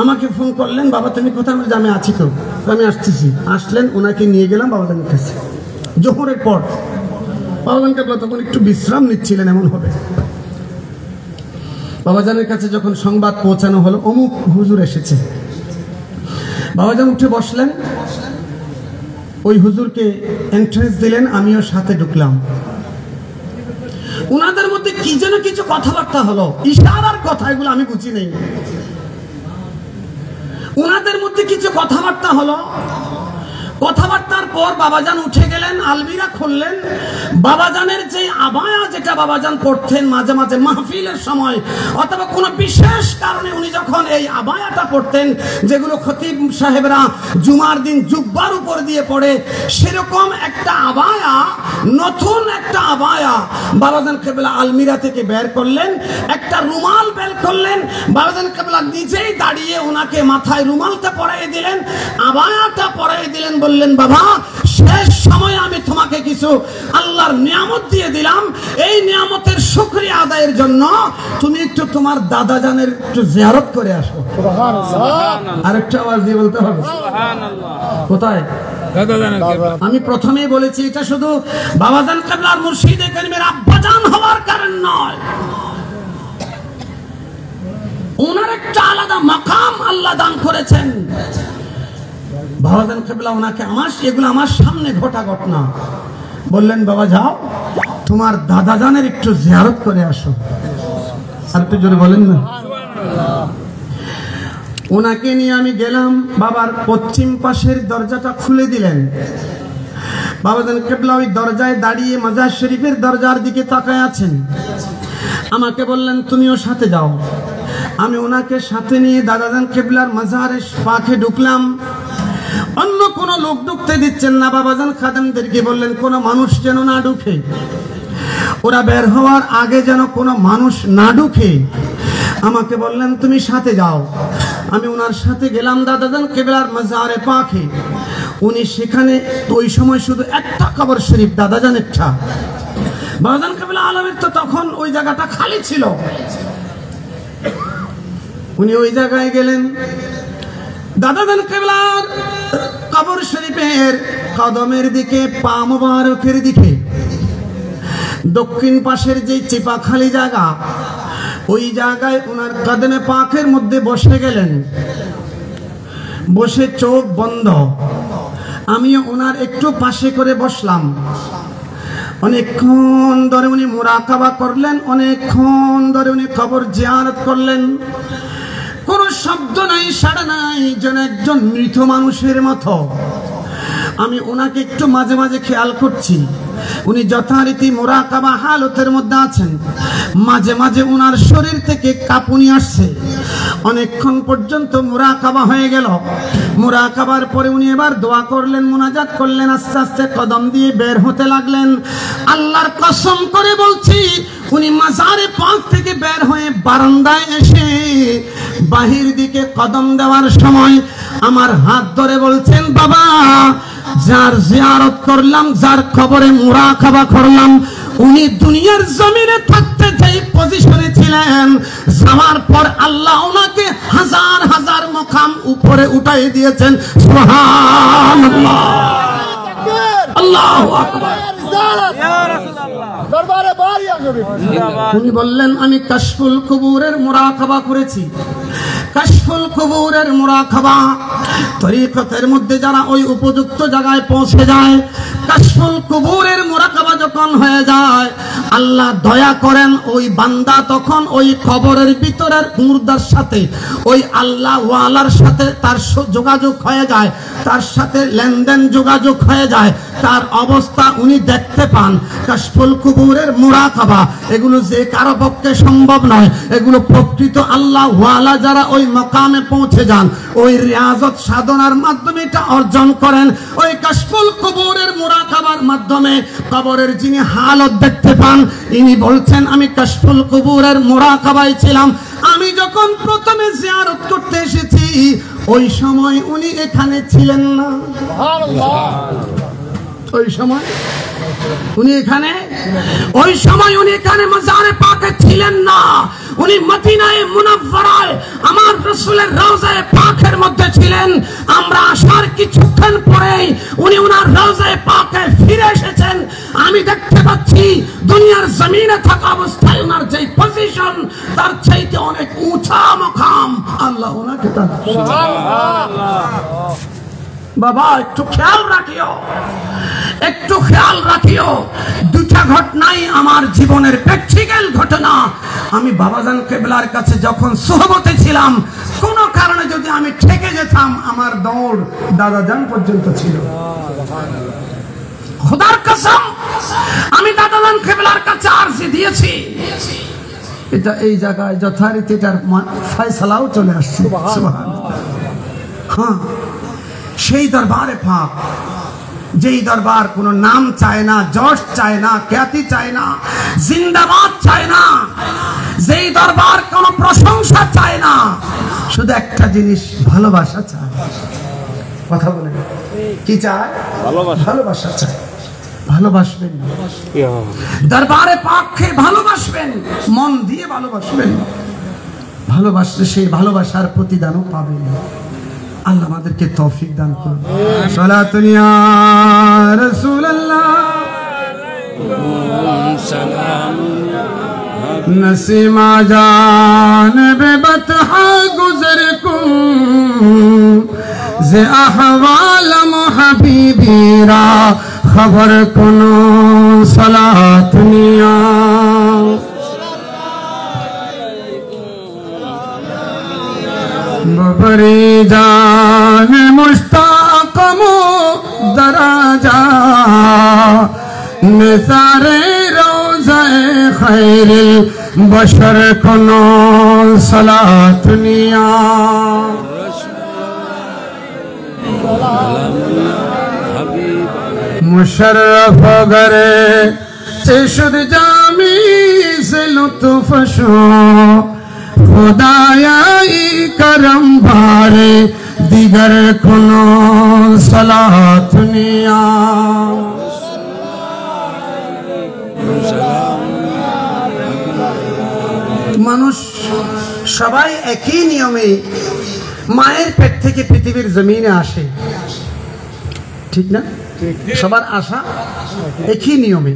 আমাকে ফোন করলেন, বাবা তুমি কোথায়? আমি আছি তো, আমি আসতেছি। আসলেন, ওনাকে নিয়ে গেলাম বাবাজানের কাছে জোহরের পর। বাবাজান কিবলা তখন একটু বিশ্রাম নিচ্ছিলেন এমন হবে। বাবাজানের কাছে যখন সংবাদ পৌঁছানো হলো অমুক হুজুর এসেছে, বাবাজান উঠে বসলেন, ওই হুজুরকে এন্ট্রেন্স দিলেন, আমিও সাথে ঢুকলাম। উনাদের মধ্যে কি যেন কিছু কথাবার্তা হলো, ইশারার কথা, এগুলো আমি বুঝি নেই। উনাদের মধ্যে কিছু কথাবার্তা হলো। কথাবার্তার পর বাবাজান উঠে গেলেন, আলমিরা খুললেন। বাবাজানের যে আবায়া, যেটা বাবাজান পড়তেন মাঝে মাঝে মাহফিলের সময় অথবা কোনো বিশেষ কারণে, উনি যখন এই আবায়াটা পড়তেন, যেগুলো খতিব সাহেবরা জুমার দিন জুব্বার উপর দিয়ে পড়ে, সেরকম একটা আবায়া, নতুন একটা আবায়া বাবাজান কিবলা আলমিরা থেকে বের করলেন। একটা রুমাল বের করলেন, বাবাজান কিবলা নিজেই দাঁড়িয়ে ওনাকে মাথায় রুমালটা পরাই দিলেন, আবায়াটা পরাই দিলেন। বললেন, বাবা শেষ সময় আমি তোমাকে কিছু আল্লাহর নিয়ামত দিয়ে দিলাম, এই নিয়ামতের শুকরিয়া আদায়ের জন্য তুমি একটু তোমার দাদা জানের একটু জিয়ারত করে আসো। আরেকটা আওয়াজ দিয়ে বলতে হবে, কোথায়? আমি প্রথমেই বলেছি, এটা শুধু বাবাজান কিবলার মুর্শিদে কারিমের আব্বাজান হওয়ার কারণ নয়, ওনার একটা আলাদা মাকাম আল্লাহ দান করেছেন। বাবাজান কিবলা ওনাকে এগুলো আমার সামনে ঘটা ঘটনা। বললেন, বাবা যাও তোমার দাদা জানের একটু জিয়ারত করে আসো। আর একটু জোরে বলেন না। ওনাকে নিয়ে আমি গেলাম, বাবার পশ্চিম পাশের দরজাটা খুলে দিলেন। বাবাজান কিবলা ওই দরজায় দাঁড়িয়ে মাজার শরীফের দরজার দিকে তাকায় আছেন। আমাকে বললেন, তুমিও সাথে যাও। আমি ওনাকে সাথে নিয়ে দাদাজান কিবলার মাজারের পাখে ঢুকলাম। অন্য কোনো লোক ঢুকতে দিচ্ছেন না। বাবাজান খাদেমদেরকে বললেন, কোনো মানুষ যেন না ঢুকে, ওরা বের হওয়ার আগে যেন কোনো মানুষ না ঢুকে। আমাকে বললেন, তুমি সাথে যাও। আমি ওনার সাথে গেলাম দাদাজান কেবলার মাজারে পাকে। উনি সেখানে ওই সময় শুধু একটা কবর শরীফ দাদাজানেরটা, বাবাজান কেবলা আলমের তো তখন ওই জায়গাটা খালি ছিল। উনি ওই জায়গায় গেলেন, দাদাজান কেবলার কবর শরীফের কদমের দিকে, পা মোবারকের দিকে দক্ষিণ পাশের যে চিপা খালি জায়গা, ওই জায়গায় ওনার কদমে পাকের মধ্যে বসে গেলেন। বসে চোখ বন্ধ, আমিও ওনার একটু পাশে করে বসলাম। অনেকক্ষণ ধরে উনি মুরাকাবা করলেন, অনেকক্ষণ ধরে উনি কবর জিয়ারত করলেন। কোনো শব্দ নাই, সাড়া নাই, যেন একজন মৃত মানুষের মতো। আমি ওনাকে একটু মাঝে মাঝে খেয়াল করছি, উনি যথারীতি মুরাকাবা হালতের মধ্যে আছেন। মাঝে মাঝে ওনার শরীর থেকে কাঁপুনি আসছে। অনেকক্ষণ পর্যন্ত মুরাকাবা হয়ে গেল। মুরাকাবার পরে উনি এবার দোয়া করলেন, মুনাজাত করলেন, আস্তে আস্তে কদম দিয়ে বের হতে লাগলেন। আল্লাহর কসম করে বলছি, উনি মাজারে পাক থেকে বের হয়ে বারান্দায় এসে বাহির দিকে কদম দেওয়ার সময় আমার হাত ধরে বলছেন, বাবা, যার জিয়ারত করলাম, যার খবরে মুরাকাবা করলাম, উনি দুনিয়ার জমিনে থাকতে যেই পজিশনে ছিলেন, যাওয়ার পর আল্লাহ ওনাকে হাজার হাজার মুকাম উপরে উঠাই দিয়েছেন। সুবহানাল্লাহ, আল্লাহু আকবার। উনি বললেন, আমি কাশফুল কুবুরের মুরাকাবা করেছি। কাশফুল কুবুরের মুরাকাবা তরিকতের মধ্যে যারা ওই উপযুক্ত জায়গায় পৌঁছে যায়, কাশফুল কুবুরের মুরাকাবা যখন হয়ে যায়, আল্লাহ দয়া করেন, ওই বান্দা তখন ওই কবরের ভিতরের মুর্দার সাথে, ওই আল্লাহ ওয়ালার সাথে তার যোগাযোগ হয়ে যায়, তার সাথে লেনদেন যোগাযোগ হয়ে যায়, তার অবস্থা উনি দেখতে পান। কাশফুল কুবুরের মুরাকাবা এগুলো যে কারো পক্ষে সম্ভব নয়, এগুলো প্রকৃত আল্লাহ ওয়ালা যারা ওই মকামে পৌঁছে যান, ওই রিয়াজত সাধনার মাধ্যমে এটা অর্জন করেন। ওই কাশফুল কুবুরের মুরাকাবার মাধ্যমে কবরের যিনি হালত দেখতে পান, ইনি বলছেন, আমি কাশফুল কুবুরের মুরাকাবায় ছিলাম। আমি যখন প্রথমে জিয়ারত করতে এসেছি, ওই সময় উনি এখানে ছিলেন না। ওই সময় উনি এখানে, ওই সময় উনি এখানে মাজারে পাকে ছিলেন না। উনি মদিনায়ে মুনাওয়ারায় আমার রাসূলের রওজায়ে পাকের মধ্যে ছিলেন। আমরা আসার কিছুক্ষণ পরেই উনি ওনার রওজায়ে পাকে ফিরে এসেছেন। আমি দেখতে পাচ্ছি দুনিয়ার জমিনে থাকা অবস্থায় ওনার যে পজিশন, তার চাইতে অনেক উঁচা মাকাম আল্লাহ ওনাকে দান। সুবহানাল্লাহ। বাবা, একটু খেয়াল রাখিও, একটু খেয়াল রাখিও। দুটা ঘটনাই আমার জীবনের প্র্যাকটিক্যাল ঘটনা। আমি বাবাজান কেবলার কাছে যখন সোহবতে ছিলাম, কোন কারণে যদি আমি ঠেকে যেতাম, আমার দৌড় দাদাজান পর্যন্ত ছিল। খোদার কসম, আমি দাদাজান কেবলার কাছে আরজি দিয়েছি। এটা এই জায়গায় যথারীতি এটার ফয়সালাও চলে আসছে। সুবহানাল্লাহ। হ্যাঁ, সেই দরবারে পাক, যেই দরবার কোনো নাম চায় না, যশ চায় না, খ্যাতি চায় না, জিন্দাবাদ চায় না, যেই দরবার কোনো প্রশংসা চায় না, শুধু একটা জিনিস, ভালোবাসা চায়। কথা বলেন, কি চায়? ভালোবাসা চায়। ভালোবাসবেন, দরবারে পাককে ভালোবাসবেন, মন দিয়ে ভালোবাসবেন। ভালোবাসলে সেই ভালোবাসার প্রতিদানও পাবেন। আল্লাহ আমাদেরকে তৌফিক দান করুন। সালাতুন ইয়া রাসূলুল্লাহ, সালাম নসিমা জানবে বতহা গুজরকুম যে আহওয়াল হাবিবিরা খবর কোন। সালাতুন ইয়া बबरी जान मुश्ताकमो दराजा निसारे रोज़े खैरिल बशर कुनो सलातुनिया मुशर्रफ गरे चेशुद जामी से लुत्फशो खुदाई करम बारे दिगर कोनो सलात निया মানুষ সবাই একই নিয়মে মায়ের পেট থেকে পৃথিবীর জমিনে আসে, ঠিক না? সবার আশা একই নিয়মে,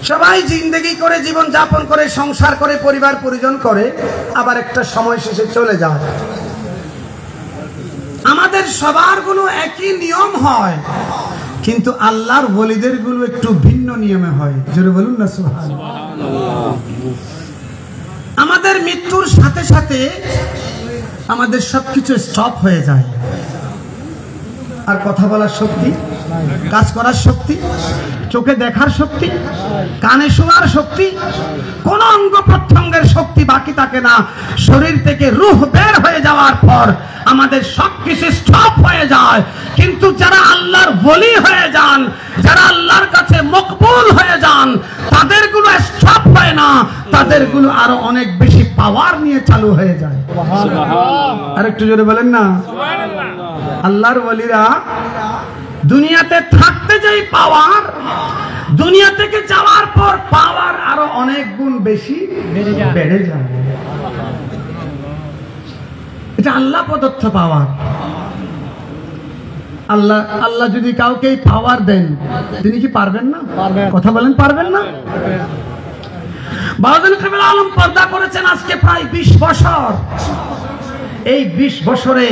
সবাই জিন্দেগি করে জীবন যাপন করে সংসার করে পরিবার পরিজন করে, আবার একটা সময় শেষে চলে যায়। আমাদের সবার গুলো একই নিয়ম হয়, কিন্তু আল্লাহর ওলিদের গুলো একটু ভিন্ন নিয়মে হয়। জোরে বলুন না সুবহানাল্লাহ। আমাদের মৃত্যুর সাথে সাথে আমাদের সবকিছু স্টপ হয়ে যায়, আর কথা বলার শক্তি, কাজ করার শক্তি, চোখে দেখার শক্তি, কানে শোনার শক্তি, কোন অঙ্গ প্রত্যঙ্গের শক্তি বাকি থাকে না। শরীর থেকে রূহ বের হয়ে যাওয়ার পর আমাদের সবকিছু স্টপ হয়ে যায়। কিন্তু যারা আল্লাহর ওলি হয়ে যান, যারা আল্লাহর কাছে মকবুল হয়ে যান, তাদের গুলো স্টপ হয় না, তাদের গুলো আরো অনেক বেশি পাওয়ার নিয়ে চালু হয়ে যায়। আর একটু জোরে বলেন না। আল্লাহর ওলিরা দুনিয়াতে থাকতে যেই পাওয়ার, দুনিয়া থেকে যাওয়ার পর পাওয়ার আরো অনেক গুণ বেশি বেড়ে যায়। এটা আল্লাহ প্রদত্ত পাওয়ার। আল্লাহ যদি কাউকে পাওয়ার দেন, তিনি কি পারবেন না? কথা বলেন, পারবেন না? বাউদ্দিন কেবলা আলম পর্দা করেছেন আজকে প্রায় 20 বছর। এই 20 বছরে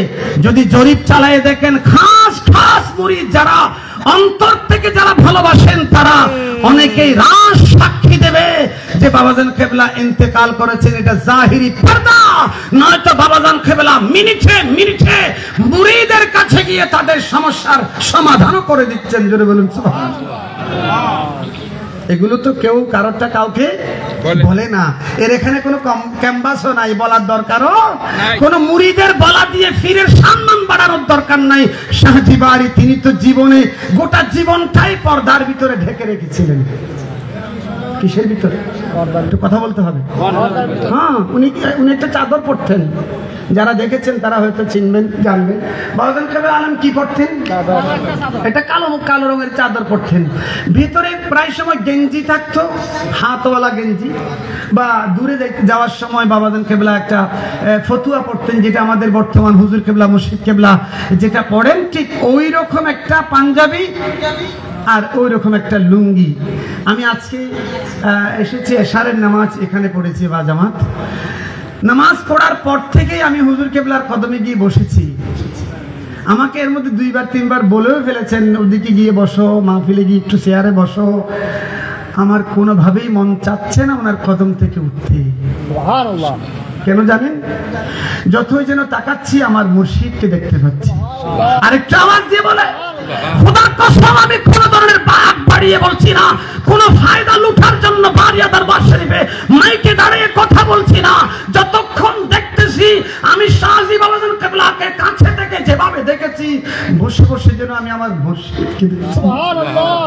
যদি জরিপ চালায় দেখেন, খাস খাস মুরিদ যারা অন্তর থেকে যারা ভালোবাসেন, তারা অনেকেই রাস সাক্ষী দেবে যে বাবাজান কেবলা ইন্তেকাল করেছেন। এটা জাহিরি পর্দা, নয়তো বাবাজান কেবলা মিনিটে মিনিটে মুরিদের কাছে গিয়ে তাদের সমস্যার সমাধানও করে দিচ্ছেন। জোরে বলুন সুবহানাল্লাহ। এগুলো তো কেউ কারোরটা কাউকে বলে না। এর এখানে কোনো ক্যাম্পাসও নাই, বলার দরকারও কোনো মুরিদের বলা দিয়ে ফিরের সম্মান বাড়ানোর দরকার নাই। শাহজিবারি তিনি তো জীবনে গোটা জীবনটাই পর্দার ভিতরে ঢেকে রেখেছিলেন। কিসের ভিতরে? একটু কথা বলতে হবে। হ্যাঁ, উনি একটা চাদর পরতেন, যারা দেখেছেন তারা হয়তো চিনবেন, জানবেন। বাউদ্দিন কেবলা আলম কি পরতেন? এটা কালো রঙের চাদর পরতেন। ভিতরে প্রায় সময় গেঞ্জি থাকতো, হাতওয়ালা গেঞ্জি, বা দূরে যাওয়ার সময় বাবাজান কেবলা একটা ফতুয়া পরতেন, যেটা আমাদের বর্তমান হুজুর কেবলা, মুর্শিদ কেবলা যেটা পড়েন, ঠিক ওই রকম একটা পাঞ্জাবি আর ওই রকম একটা লুঙ্গি। আমি আজকে এসেছি, এশারের নামাজ এখানে পড়েছি বা জামাত। নামাজ পড়ার পর থেকেই আমি হুজুর কেবলার কদমে গিয়ে বসেছি। আমাকে এর মধ্যে 2-3 বার বলেও ফেলেছেন, ওদিকে গিয়ে বসো, মাহফিলে গিয়ে একটু চেয়ারে বসো। আমার কোনোভাবেই মন চাচ্ছে না ওনার কদম থেকে উঠতে। সুবহানাল্লাহ। কেন জানেন? যতই যেন তাকাচ্ছি আমার মুর্শিদকে দেখতে পাচ্ছি। আরেকটা আওয়াজ দিয়ে বলে, খোদার কসম আমি কোন ধরনের বাক বাড়িয়ে বলছি না, কোন ফায়দা লুটার জন্য বাড়িয়া দরবার শরীফে মাইকে দাঁড়িয়ে কথা বলছি না। যতক্ষণ দেখতেছি আমি শাহজি বাবাজান কেবলাকে কাছে থেকে যেভাবে দেখেছি, বসে বসে যেন আমি আমার মুর্শিদকে দেখছি। সুবহানাল্লাহ।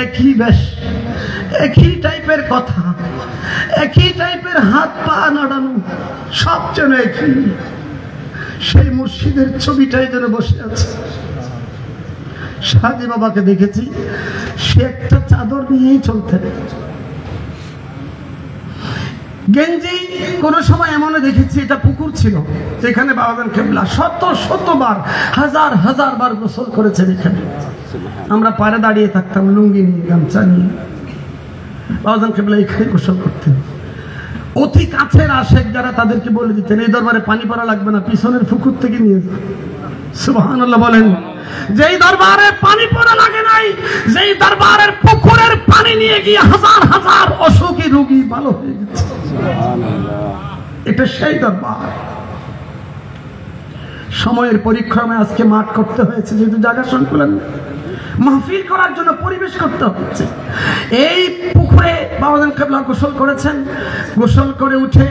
একই বেশ, একই টাইপের কথা, একই টাইপের হাত পা নাড়ানো, সব যেন একই। সেই মুর্শিদের ছবিটাই যেন বসে আছে। শাহজি বাবাকে দেখেছি, সে একটা চাদর নিয়েই চলতেন। গেঞ্জি কোন সময় এমনও দেখেছি, এটা পুকুর ছিল, যেখানে বাবাজান কেবলা শতবার, হাজার বার গোসল করেছেন। এখানে আমরা পাড়ে দাঁড়িয়ে থাকতাম, লুঙ্গি নিয়ে, গামছা নিয়ে। বাবাজান কেবলা এখানে গোসল করতেন। অতি কাছের আশেক যারা, তাদেরকে বলে দিতেন, এই দরবারে পানি পড়া লাগবে না, পিছনের পুকুর থেকে নিয়ে যান। সুবহানাল্লাহ বলেন। যেই দরবারে পানি পড়া লাগে নাই, যেই দরবারের পুকুরের পানি নিয়ে গিয়ে হাজার অসুখী রোগী ভালো হয়ে গেছে। এটা সেই দরবার। সময়ের পরিক্রমে আজকে মাঠ করতে হয়েছে, যেহেতু জায়গা সংকুলন মাহফিল করার জন্য পরিবেশ করতে হচ্ছে। এই পুকুরে বাবাজান কেবলা গোসল করেছেন। গোসল করে উঠে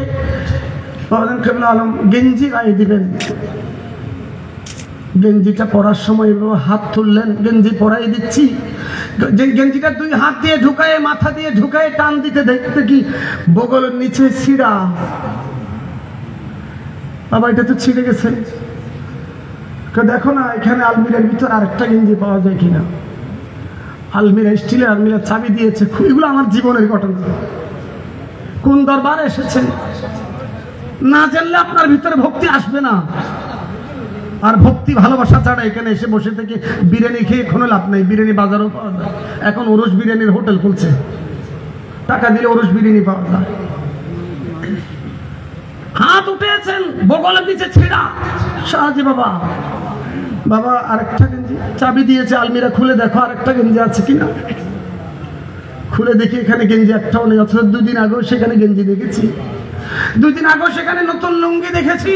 বাবাজান কেবলা আলম গেঞ্জি গায়ে দিবেন, গেঞ্জিটা পরার সময় হাত তুললেন, গেঞ্জি পরাই দিচ্ছি, গেঞ্জিটা দুই হাত দিয়ে ঢুকায়, মাথা দিয়ে ঢুকায় টান দিতে দেখতে কি বগলের নিচে ছিঁড়া। বাবা এটা তো ছিঁড়ে গেছে, দেখো না এখানে আলমিরার ভিতর আরেকটা গেঞ্জি পাওয়া যায় কিনা। আলমিরা, স্টিলের আলমিরা চাবি দিয়েছে। এগুলো আমার জীবনের ঘটনা। কোন দরবারে এসেছেন না জানলে আপনার ভিতরে ভক্তি আসবে না। আর ভক্তি ভালোবাসা ছাড়া এখানে এসে বসে থেকে বিরিয়ানি খেয়ে কোনো লাভ নেই। বিরিয়ানি বাজারও পাওয়া যায়, এখন ওরস বিরিয়ানির হোটেল খুলছে, টাকা দিলে ওরস বিরিয়ানি পাওয়া যায়। হাত উঠেছেন, বগলের নিচে ছেঁড়া। শাহজি বাবা, বাবা আরেকটা গেঞ্জি, চাবি দিয়েছে আলমিরা, খুলে দেখো আরেকটা গেঞ্জি আছে কিনা। খুলে দেখি এখানে গেঞ্জি একটাও নেই, অথচ দুদিন আগেও সেখানে গেঞ্জি দেখেছি, দুদিন আগেও সেখানে নতুন লুঙ্গি দেখেছি।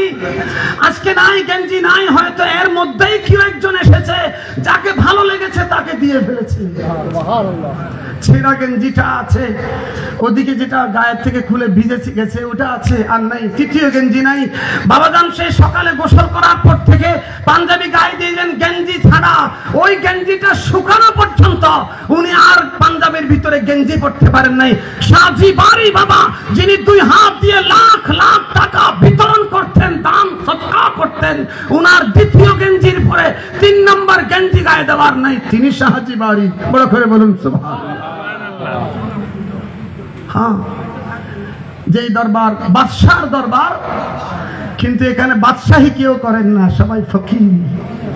আজকে নাই, গেঞ্জি নাই, হয়তো এর মধ্যেই কেউ একজন এসেছে যাকে ভালো লেগেছে তাকে দিয়ে ফেলেছে। ছেঁড়া গেঞ্জিটা আছে, ওদিকে যেটা গায়ের থেকে খুলে ভিজে গেছে ওটা আছে, আর নাই তৃতীয় গেঞ্জি নাই। বাবাজান সে সকালে গোসল করার পর থেকে পাঞ্জাবি গায়ে দিয়েছেন গেঞ্জি ছাড়া, ওই গেঞ্জিটা শুকানো পর্যন্ত উনি আর পাঞ্জাবের ভিতরে গেঞ্জি পরতে পারেন নাই। শাহজি বাড়ি বাবা, যিনি দুই হাত দিয়ে লাখ লাখ টাকা বিতরণ করতেন, দান সদকা করতেন, উনার দ্বিতীয় গেঞ্জির পরে 3 নম্বর গেঞ্জি গায়ে দেওয়ার নাই, তিনি শাহজি বাড়ি। বড় করে বলুন সুবহানাল্লাহ। হ্যাঁ, যেই দরবার বাদশার দরবার, কিন্তু এখানে বাদশাহী কেউ করেন না, সবাই ফকির।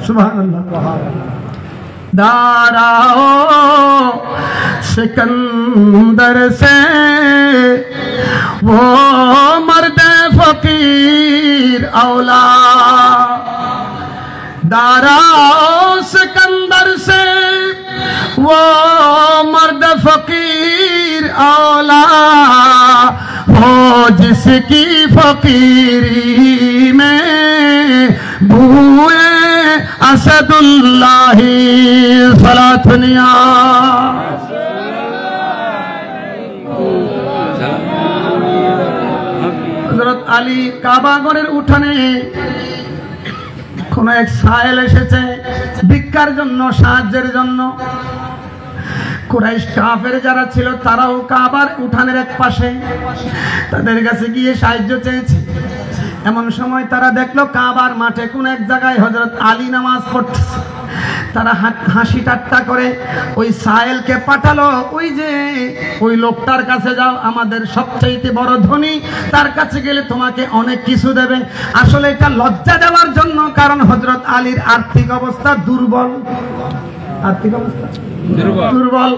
সুবহানাল্লাহ। দাঁড়াও সিকন্দর সে वो मर्द फकीर औला, दाराओ सिकंदर से वो मर्द फकीर औला, हो जिसकी फकीरी में भूए असदुल्लाही सलातनिया। হযরত আলী কাবাগরের উঠানে কোন এক সায়েল এসেছে ভিক্ষার জন্য, সাহায্যের জন্য। কুরাইশ কাফের যারা ছিল তারাও কাবার উঠানের এক পাশে তাদের কাছে গিয়ে সাহায্য চেয়েছে। এমন সময় তারা দেখলো কাবার মাঠে কোন এক জায়গায় হযরত আলী নামাজ পড়তেছে। তারা হাসি ঠাট্টা করে ওই সায়েলকে পাঠালো, ওই যে ওই লোকটার কাছে যাও, আমাদের সবচেয়ে বড় ধনী, তার কাছে গেলে তোমাকে অনেক কিছু দেবে। আসলে এটা লজ্জা দেওয়ার জন্য, কারণ হযরত আলীর আর্থিক অবস্থা দুর্বল, আর্থিক অবস্থা দুর্বল,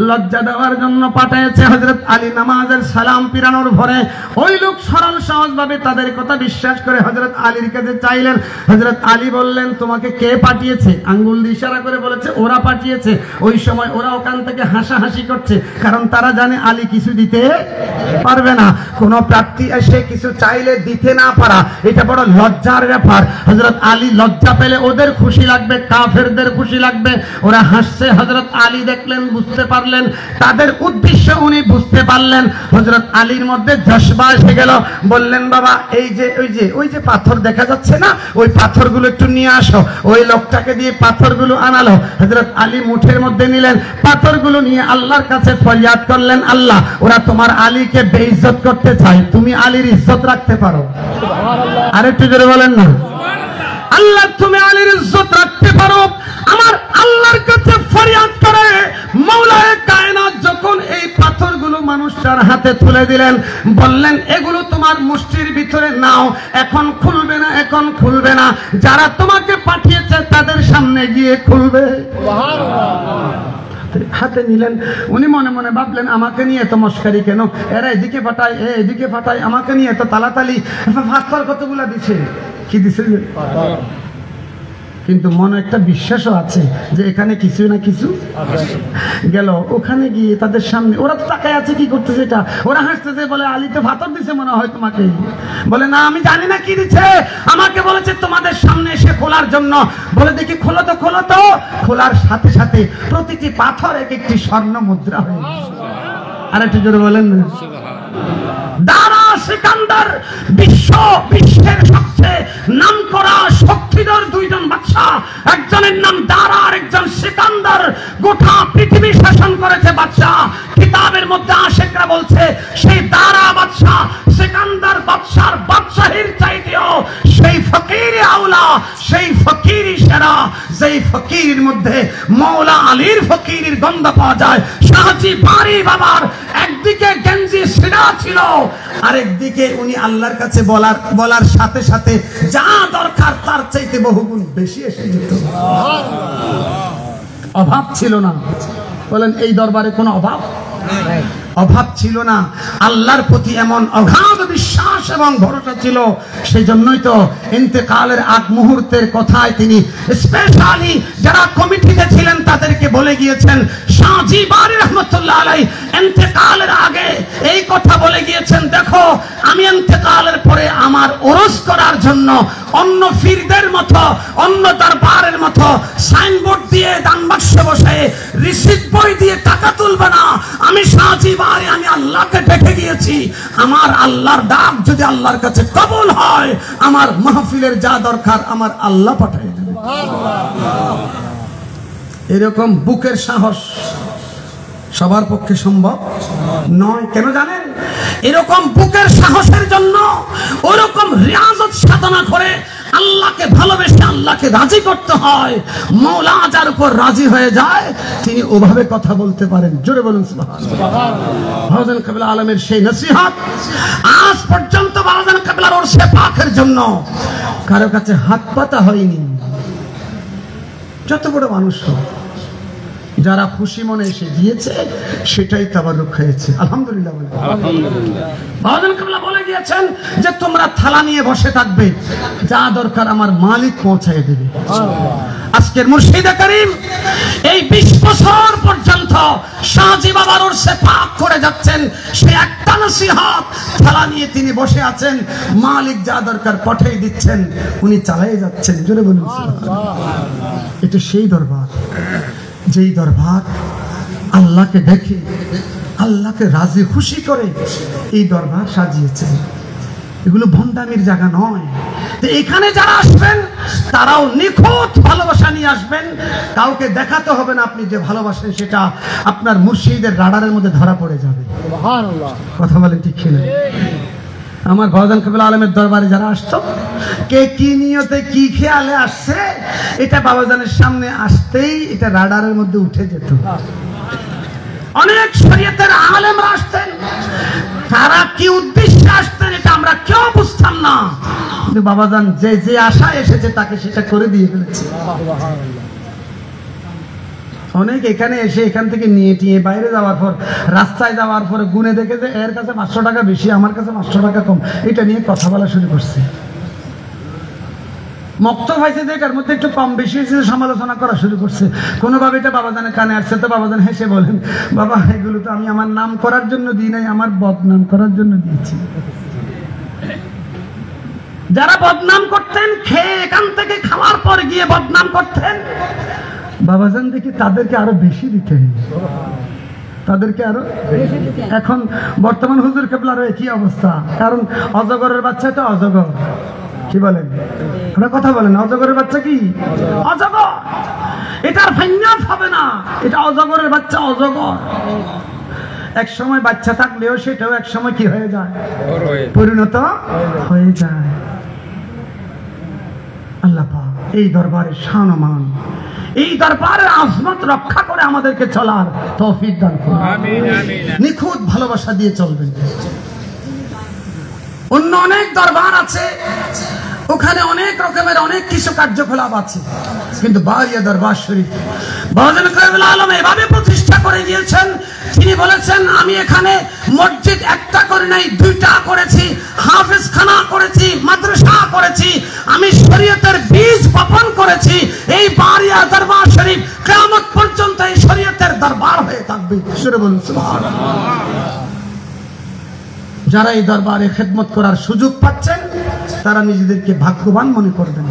লজ্জা দেওয়ার জন্য পাঠিয়েছে। হযরত আলী নামাজের সালাম পিরানোর ভরে ওই লোক সরল সহজ ভাবে তাদের কথা বিশ্বাস করে হযরত আলীর কাছে চাইলেন। হযরত আলী বললেন, তোমাকে কে পাঠিয়েছে? আঙ্গুল দিয়ে ইশারা করে বলেছে ওরা পাঠিয়েছে। ওই সময় ওরা ওখান থেকে হাসাহাসি করছে, কারণ তারা জানে আলী কিছু দিতে পারবে না। কোন প্রার্থী এসে কিছু চাইলে দিতে না পারা, এটা বড় লজ্জার ব্যাপার। হযরত আলী লজ্জা পেলে ওদের খুশি লাগবে, কাফেরদের খুশি লাগবে। ওরা হাসছে, হযরত আলী দেখলেন, বুঝতে পারলেন তাদের উদ্দেশ্য, উনি বুঝতে পারলেন। হযরত আলীর মধ্যে জজবা এসে গেল। বললেন, বাবা ওই যে পাথর দেখা যাচ্ছে না, ওই পাথরগুলো একটু নিয়ে আসো। ওই লোকটাকে দিয়ে পাথরগুলো আনালো। হযরত আলী মুঠের মধ্যে নিলেন, পাথরগুলো নিয়ে আল্লাহর কাছে ফরিয়াদ করলেন, আল্লাহ ওরা তোমার আলীকে বেইজ্জত করতে চায়, তুমি আলীর ইজ্জত রাখতে পারো। আরেকটু জোরে বলেন না, আল্লাহ তুমি আলীর ইজ্জত রাখতে পারো। আমার আল্লাহর কাছে ফরিয়াদ করে মওলায়ে কায়নাত যখন এই পাথরগুলো মানুষটার হাতে তুলে দিলেন, বললেন এগুলো তোমার মুষ্টির ভিতরে নাও, এখন খুলবে না, এখন খুলবে না, যারা তোমাকে পাঠিয়েছে তাদের সামনে গিয়ে খুলবে। হাতে নিলেন। উনি মনে মনে ভাবলেন, আমাকে নিয়ে এত মস্কারি কেন, এরা এদিকে পাঠায় এদিকে পাঠায়, আমাকে নিয়ে এত তালাতালি, পাথর কতগুলা দিছে, কি দিছে। কিন্তু মনে একটা বিশ্বাসও আছে যে এখানে কিছু না কিছু গেল। ওখানে গিয়ে তাদের সামনে ওরা তো তাকায় আছে, কি করতেছে এটা, ওরা হাসতেছে, বলে আলী তো পাথর দিছে মনে হয় তোমাকে। বলে না, আমি জানি না কি দিচ্ছে, আমাকে বলেছে তোমাদের সামনে এসে খোলার জন্য। বলে দেখি খোলো তো, খোলো তো। খোলার সাথে সাথে প্রতিটি পাথর এক একটি স্বর্ণ মুদ্রা হয়ে গেল। আর একটু জোরে বলেন না, দারা সিকান্দার বিশ্বের সবচেয়ে নামকরা শক্তিধর দুইজন বাদশা বাদশা, একজনের নাম দারা আর একজন সিকান্দার। গোটা পৃথিবী শাসন করেছে বাদশা। কিতাবের মধ্যে আশেকরা বলছে সেই দারা বাদশা সিকান্দার বাদশার বাদশাহীর চাইতেও সেই ফকির আওলা, সেই ফকির সেরা, যেই ফকিরের মধ্যে মৌলা আলীর ফকিরের গন্ধ পাওয়া যায়। শাহজি বাড়ি বাবার একদিকে গেঞ্জি ছিঁড়া ছিল, আরেকদিকে উনি আল্লাহর কাছে বলার সাথে সাথে যা দরকার তার চাইতে বহুগুণ বেশি এসে যেত। অভাব ছিল না। বলেন এই দরবারে কোনো অভাব ছিল না। আল্লাহর প্রতি এমন অগাধ বিশ্বাস এবং ভরসা ছিল, সেই জন্যই তো ইন্তেকালের আগ মুহূর্তের কথায় তিনি স্পেশালি যারা কমিটিতে ছিলেন তাদেরকে বলে গিয়েছেন, শাহজি বারী রহমতুল্লাহ আলাইহি ইন্তেকালের আগে এই কথা বলে গিয়েছেন, দেখো আমি ইন্তেকালের পরে আমার ওরস করার জন্য অন্য ফিরদের মতো, অন্য দরবারের মতো সাইনবোর্ড দিয়ে দান বাক্সে বসে রিসিট বই দিয়ে টাকা তুলবে না। আমি শাহজি বারী, আমি আল্লাহকে ডেকে গিয়েছি, আমার আল্লাহর ডাক যদি আল্লাহর কাছে কবুল হয়, আমার মাহফিলের যা দরকার আমার আল্লাহ পাঠিয়ে দেবে। এরকম বুকের সাহস সবার পক্ষে সম্ভব নয়। কেন জানেন? এরকম বুকের সাহসের জন্য ওরকম রিয়াজত সাধনা করে আল্লাহকে ভালোবেসে আল্লাহকে রাজি করতে হয়। মওলা যার উপর রাজি হয়ে যায় তিনি ওভাবে কথা বলতে পারেন। জোরে বলুন সুবহানাল্লাহ। বাবাজান কিবলা আলমের সেই নসিহত আজ পর্যন্ত বাবাজান কিবলার ওরসে পাকের জন্য কারো কাছে হাত পাতা হয়নি। যত বড় মানুষ হোক, যারা খুশি মনে এসে দিয়েছে সেটাই তাবারুক হয়েছে। আলহামদুলিল্লাহ। বাবাজান কিবলা বলে গিয়েছেন যে তোমরা থালা নিয়ে বসে থাকবে, যা দরকার আমার মালিক পৌঁছায় দেবে। আজকের মুর্শিদে করিম এই 20 বছর পর্যন্ত শাহজি বাবার ওরসে পাক করে যাচ্ছেন, সে একটা নসিহত থালা নিয়ে তিনি বসে আছেন, মালিক যা দরকার পাঠিয়ে দিচ্ছেন, উনি চালিয়ে যাচ্ছেন। জোরে বলুন সুবহানাল্লাহ। এটা সেই দরবার, যেই দরবার আল্লাহকে দেখে আল্লাহকে রাজি খুশি করে এই দরবার সাজিয়েছে। এগুলো ভণ্ডামির জায়গা নয়। তো এখানে যারা আসবেন তারাও নিখুঁত ভালোবাসা নিয়ে আসবেন। কাউকে দেখাতে হবে না আপনি যে ভালোবাসেন, সেটা আপনার মুর্শিদের রাডারের মধ্যে ধরা পড়ে যাবে। সুবহানাল্লাহ। কথা বলেন ঠিক কিনা? আমার বাবাজান কিবলা আলমের দরবারে যারা আসতো, কে কি নিয়তে কি খেয়ালে আসছে, এটা বাবাজানের সামনে আসতেই এটা রাডারের মধ্যে উঠে যেত। অনেক শরীয়তের আলেমরা আসতেন, তারা কি উদ্দেশ্যে আসতেন এটা আমরা কেউ বুঝতাম না, কিন্তু বাবাজান যে যে আশায় এসেছে তাকে সেটা করে দিয়ে ফেলেছে। অনেক এখানে এসে এখান থেকে নিয়ে টিয়ে বাইরে যাওয়ার পর, রাস্তায় যাওয়ার পরে গুনে দেখে যে এর কাছে 500 টাকা বেশি, আমার কাছে 500 টাকা কম, এটা নিয়ে কথা বলা শুরু করছে। মক্তব হয়েছে যে এটার মধ্যে একটু কম বেশি হয়েছে, সমালোচনা করা শুরু করছে। কোনোভাবে এটা বাবাজানের কানে আসছে, তো বাবাজান হেসে বলেন, বাবা এগুলো তো আমি আমার নাম করার জন্য দিই নাই, আমার বদনাম করার জন্য দিয়েছি। যারা বদনাম করতেন, খেয়ে এখান থেকে খাওয়ার পর গিয়ে বদনাম করতেন, বাবাজান দেখি তাদেরকে আরো বেশি দিতেন, তাদেরকে আরো। এখন বর্তমান হুজুর কিবলার একই অবস্থা, কারণ অজগরের বাচ্চা তো অজগর। কি বলেন? আপনারা কথা বলেন, অজগরের বাচ্চা কি অজগর, এটার ফাইনাল হবে না, এটা অজগরের বাচ্চা, অজগর। এক সময় বাচ্চা থাকলেও সেটাও এক সময় কি হয়ে যায়, পরিণত হয়ে যায়। আল্লাহ পাক এই দরবারের শান ও মান, এই দরবারের আজমত রক্ষা করে আমাদেরকে চলার তৌফিক দান করুন। আমিন আমিন। নিখুঁত ভালোবাসা দিয়ে চলবেন। অন্য অনেক দরবার আছে, ওখানে অনেক রকমের অনেক কিছু কার্যকলাপ আছে, কিন্তু বারিয়া দরবার শরীফ বাবাজান কিবলা আলম এভাবে প্রতিষ্ঠা করে দিয়েছেন। তিনি বলেছেন, আমি এখানে মসজিদ একটা করে নাই, 2টা করেছি, হাফেজখানা করেছি, মাদ্রাসা করেছি, আমি শরীয়তের বীজ বপন করেছি। এই বারিয়া দরবার শরীফ কিয়ামত পর্যন্ত এই শরীয়তের দরবার হয়ে থাকবে। সুরে বলুন সুবহানাল্লাহ। যারা এই দরবারে খেদমত করার সুযোগ পাচ্ছেন তারা নিজেদেরকে ভাগ্যবান মনে করবেন।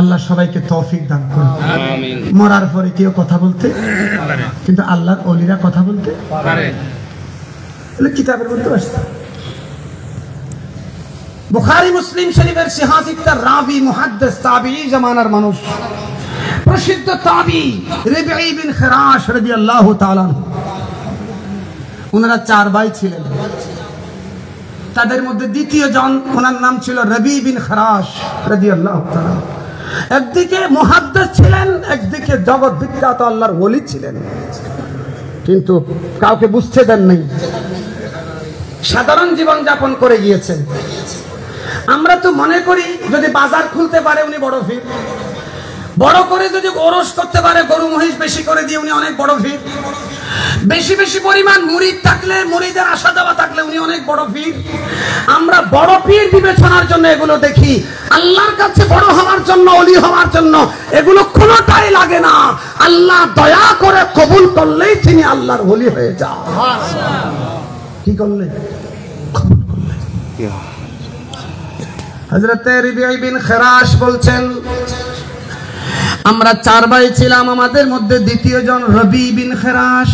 আল্লাহ সবাইকে তৌফিক দান করুন। আমিন। মরার পরে কেউ কথা বলতে পারে, কিন্তু আল্লাহর ওলিরা কথা বলতে পারে। কিতাবের মধ্যে আসছে, বুখারী মুসলিম শরীফের সিহাসিকতার রাবি মুহাদ্দিস তাবিঈ জামানার মানুষ, প্রসিদ্ধ তাবিঈ রবিঈ বিন খিরাশ রাদিয়াল্লাহু তাআলা আনহু। ওনারা 4 ভাই ছিলেন। তাদের মধ্যে দ্বিতীয় জন, ওনার নাম ছিল রবি বিন খিরাশ রাদিয়াল্লাহু তাআলা। একদিকে মুহাদ্দিস ছিলেন, একদিকে জগৎ বিখ্যাত আল্লাহর ওলি ছিলেন, কিন্তু কাউকে বুঝতে দেন নাই, সাধারণ জীবন যাপন করে গিয়েছেন। আমরা তো মনে করি যদি বাজার খুলতে পারে উনি বড় ফির, বড় করে যদি ওরস করতে পারে, গরু মহিষ বেশি করে দিয়ে উনি অনেক বড় ফির, বেশি বেশি পরিমাণ মুরিদ থাকলে, মুরিদের আসা যাওয়া থাকলে উনি অনেক বড় পীর। আমরা বড় পীর বিবেচনার জন্য এগুলো দেখি, আল্লাহর কাছে বড় হওয়ার জন্য, ওলি হওয়ার জন্য এগুলো কোনোটাই লাগে না। আল্লাহ দয়া করে কবুল করলেই তিনি আল্লাহর ওলি হয়ে যান। কি করলে? কবুল করলে। হযরত রবিঈ বিন খিরাশ বলছেন, আমরা 4 ভাই ছিলাম, আমাদের মধ্যে দ্বিতীয় জন রবি বিন খিরাশ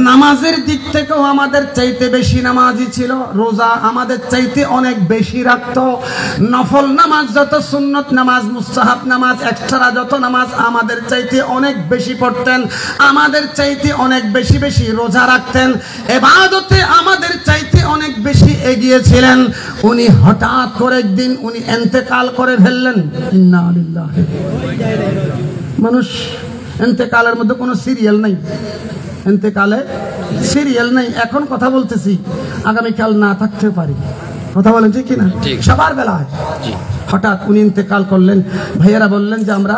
নামাজের দিক থেকেও আমাদের চাইতে বেশি নামাজি ছিল, রোজা আমাদের চাইতে অনেক বেশি রাখতো, নফল নামাজ যত, সুন্নত নামাজ, মুস্তাহাব নামাজ, এক্সট্রা যত নামাজ আমাদের চাইতে অনেক বেশি পড়তেন, আমাদের চাইতে অনেক বেশি বেশি রোজা রাখতেন, ইবাদতে আমাদের চাইতে অনেক বেশি এগিয়ে ছিলেন। উনি হঠাৎ করে একদিন উনি ইন্তেকাল করে ফেললেন। ইন্না লিল্লাহি। মানুষ ইন্তেকালের মধ্যে কোনো সিরিয়াল নাই, ইন্তেকালে সিরিয়াল নাই। এখন কথা বলতেছি, আগামীকাল না থাকতেও পারি, কথা বলেন ঠিক কিনা? সবার বেলায় হঠাৎ উনি ইন্তেকাল করলেন। ভাইয়েরা বললেন যে আমরা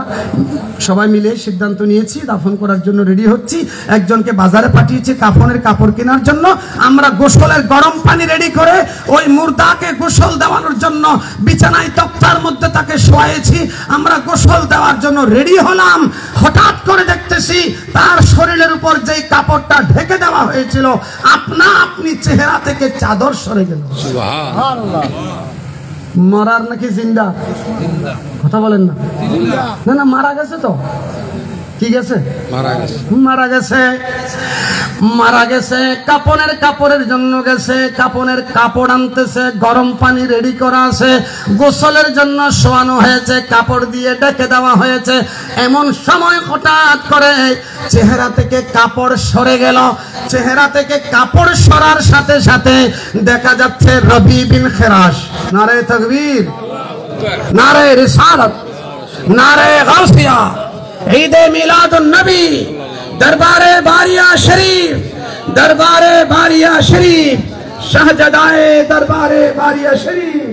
সবাই মিলে সিদ্ধান্ত নিয়েছি, দাফন করার জন্য রেডি হচ্ছি। একজনকে বাজারে পাঠিয়েছি কাফনের কাপড় কেনার জন্য। আমরা গোসলের গরম পানি রেডি করে ওই মুর্দাকে গোসল দেওয়ানোর জন্য বিছানায় তক্তার মধ্যে তাকে শোয়াইছি। আমরা গোসল দেওয়ার জন্য রেডি হলাম, হঠাৎ করে দেখতেছি তার শরীরের উপর যেই কাপড়টা ঢেকে দেওয়া হয়েছিল আপনা আপনি চেহারা থেকে চাদর সরে গেল। সুবহানাল্লাহ। মরার নাকি জিন্দা? কথা বলেন না। না না, মারা গেছে তো। কি গেছে? মারা গেছে। মারা গেছে, মারা গেছে। কাপড়ের জন্য গেছে, কাপড়ের কাপড় আনতেছে, গরম পানি রেডি করা আছে, গোসলের জন্য শোয়ানো হয়েছে, কাপড় দিয়ে ঢেকে দেওয়া হয়েছে। এমন সময় হঠাৎ করে চেহারা থেকে কাপড় সরে গেল। চেহারা থেকে কাপড় সরার সাথে সাথে দেখা যাচ্ছে রবি বিন খিরাশ। নারে তাকবীর, নারে রিসালাত, নারে গাউসিয়া, ঈদে মিলাদুন নবী, দরবারে বারিয়া শরীফ, দরবারে বারিয়া শরীফ, শাহজাদায়ে দরবারে বারিয়া শরীফ।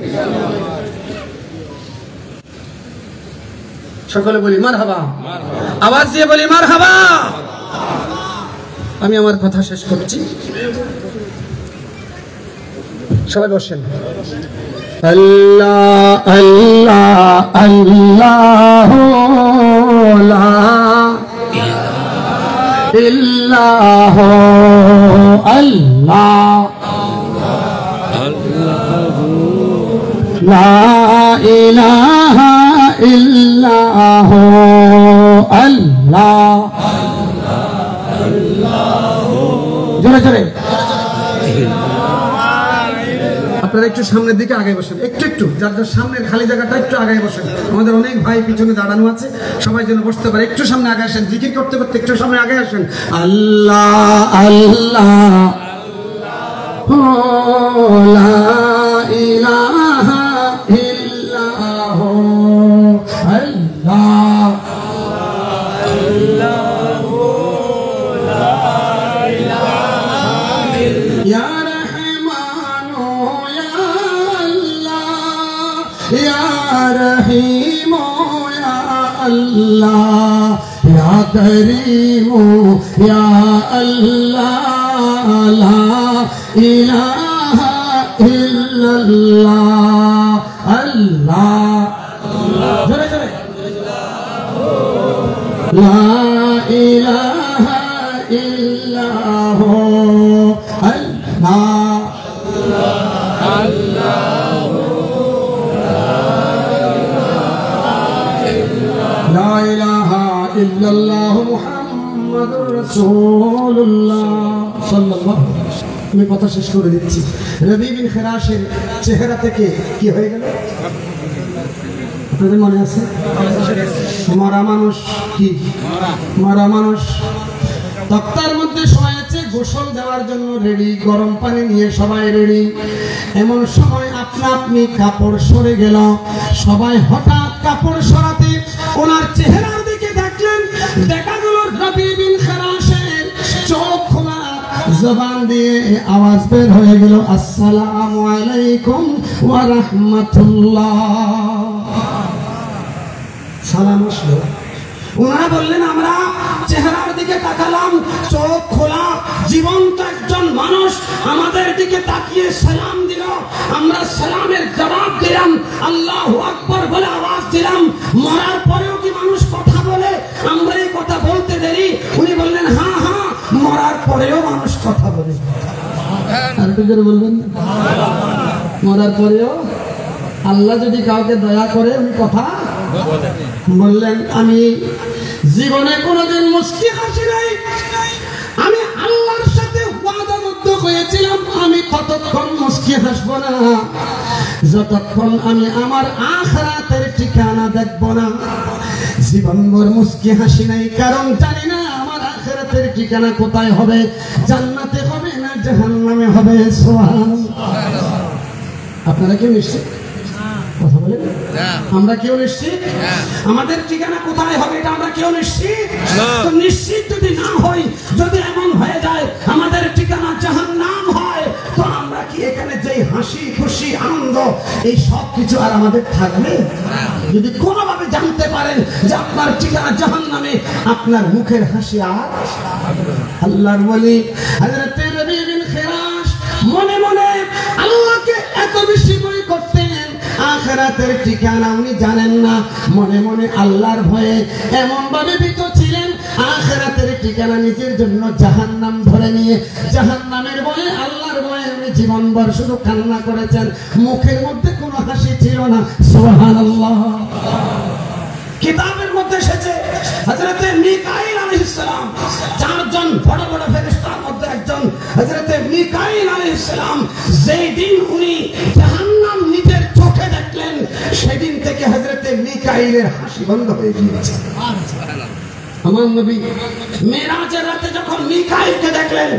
সকলে বলি মারহাবা, আওয়াজ দিয়ে বলি মারহাবা। আমি আমার কথা শেষ করছি, সবাই বসেন। আল্লাহ আল্লাহ আল্লাহ লা ইলাহা আল্লাহ লা ইলাহা ইল্লাল্লাহ আল্লাহ। জোরে জোরে। আপনারা একটু সামনের দিকে আগে বসেন, একটু একটু, যার যার সামনের খালি জায়গাটা একটু আগে বসেন। আমাদের অনেক ভাই পিছনে দাঁড়ানো আছে, সবাই যেন বসতে পারে। একটু সামনে আগে আসেন, জিকির করতে করতে একটু সামনে আগে আসেন। আল্লাহ আল্লাহ লা ইলাহা ইল্লাল্লাহ আল্লাহ। رحيم يا الله يا كريم يا الله لا إله إلا الله الله لا إله إلا هو الله لا إله إلا الله محمد رسول الله صلى الله عليه وسلم। আমি কথা শেষ করে দিচ্ছি। রবি বিন খেরাশের চেহারা থেকে কি হয়ে গেল আপনাদের মনে আছে? মরা মানুষ। কি মরা মানুষ? তক্তার মধ্যে শোয়াছে, গোসল দেওয়ার জন্য রেডি, গরম পানি নিয়ে সবাই রেডি। এমন সময় আপনা আপনি কাপড় সরে গেল। সবাই হঠাৎ কাপড় সরাতে ওনার চেহারার দিকে দেখলেন, দেখা গেল রবি বিন খেরাশের চোখ খোলা, জবান দিয়ে আওয়াজ বের হয়ে গেল, আসসালামু আলাইকুম ওয়া রাহমাতুল্লাহ। সালাম আসলো। ওনারা বললেন, আমরা চেহারার দিকে তাকালাম, চোখ খোলা, জীবন্ত একজন মানুষ আমাদের দিকে তাকিয়ে সালাম দিল। আমরা সালামের জবাব দিলাম, আল্লাহু আকবার বলে আওয়াজ দিলাম। মরার পরেও কি মানুষ কথা বলে? আমরা এই কথা বলতে দেরি। উনি বললেন, হ্যাঁ হ্যাঁ, মরার পরেও মানুষ কথা বলে। আর একটু জোরে বলবেন, মরার পরেও আল্লাহ যদি কাউকে দয়া করে উনি কথা বললেন। আমি জীবনে কোনোদিন মুস্কি হাসি নাই। আমি আল্লাহর সাথে ওয়াদাবদ্ধ হয়েছিলাম, আমি কতক্ষণ মুস্কি হাসবো না যতক্ষণ আমি আমার আখিরাতের ঠিকানা দেখবো না। জীবনভর মুস্কি হাসি নাই, কারণ জানি না আমার আখিরাতের ঠিকানা কোথায় হবে, জান্নাতে হবে না জাহান্নামে হবে। সুবহানাল্লাহ। আপনারা কেউ নিশ্চিত? কথা বলেন, আমরা কেউ নিশ্চিত? আমাদের ঠিকানা কোথায় হবে এটা আমরা কেউ নিশ্চিত? তো নিশ্চিত যদি না হই, যদি এমন হয়ে যায় আমাদের ঠিকানা জাহান্নাম হয়, তো আমরা কি এখানে যে হাসি খুশি আনন্দ এই সব কিছু আর আমাদের থাকবে? যদি কোনোভাবে জানতে পারেন যে আপনার ঠিকানা জাহান্নামে, আপনার মুখের হাসি আর আল্লাহর ওলি হযরত রবি বিন খেরাশ মনে মনে আল্লাহকে এত বেশি ভয় করতেন, আখিরাতের ঠিকানা উনি জানেন না। মনে মনে আল্লাহর ভয়ে এমন ভাবে ভীত ছিলেন, আখিরাতের ঠিকানা নিজের জন্য জাহান্নাম ধরে নিয়ে জাহান্নামের ভয়ে, আল্লাহর ভয়ে উনি জীবনভর শুধু কান্না করেছেন, মুখের মধ্যে কোনো হাসি ছিল না। সুবহানাল্লাহ। কিতাবের মধ্যে এসেছে হযরতে মিকাইল আলাইহিস সালাম, চারজন বড় বড় ফেরেশতার মধ্যে একজন হযরতে মিকাইল আলাইহিস সালাম, যেই দিন উনি জাহান্নাম নিজের চোখে দেখলেন, সেদিন থেকে হযরতে মিকাইলের হাসি বন্ধ হয়ে গিয়েছে। আমার নবী মেরাজের রাতে যখন মিকাইলকে দেখলেন,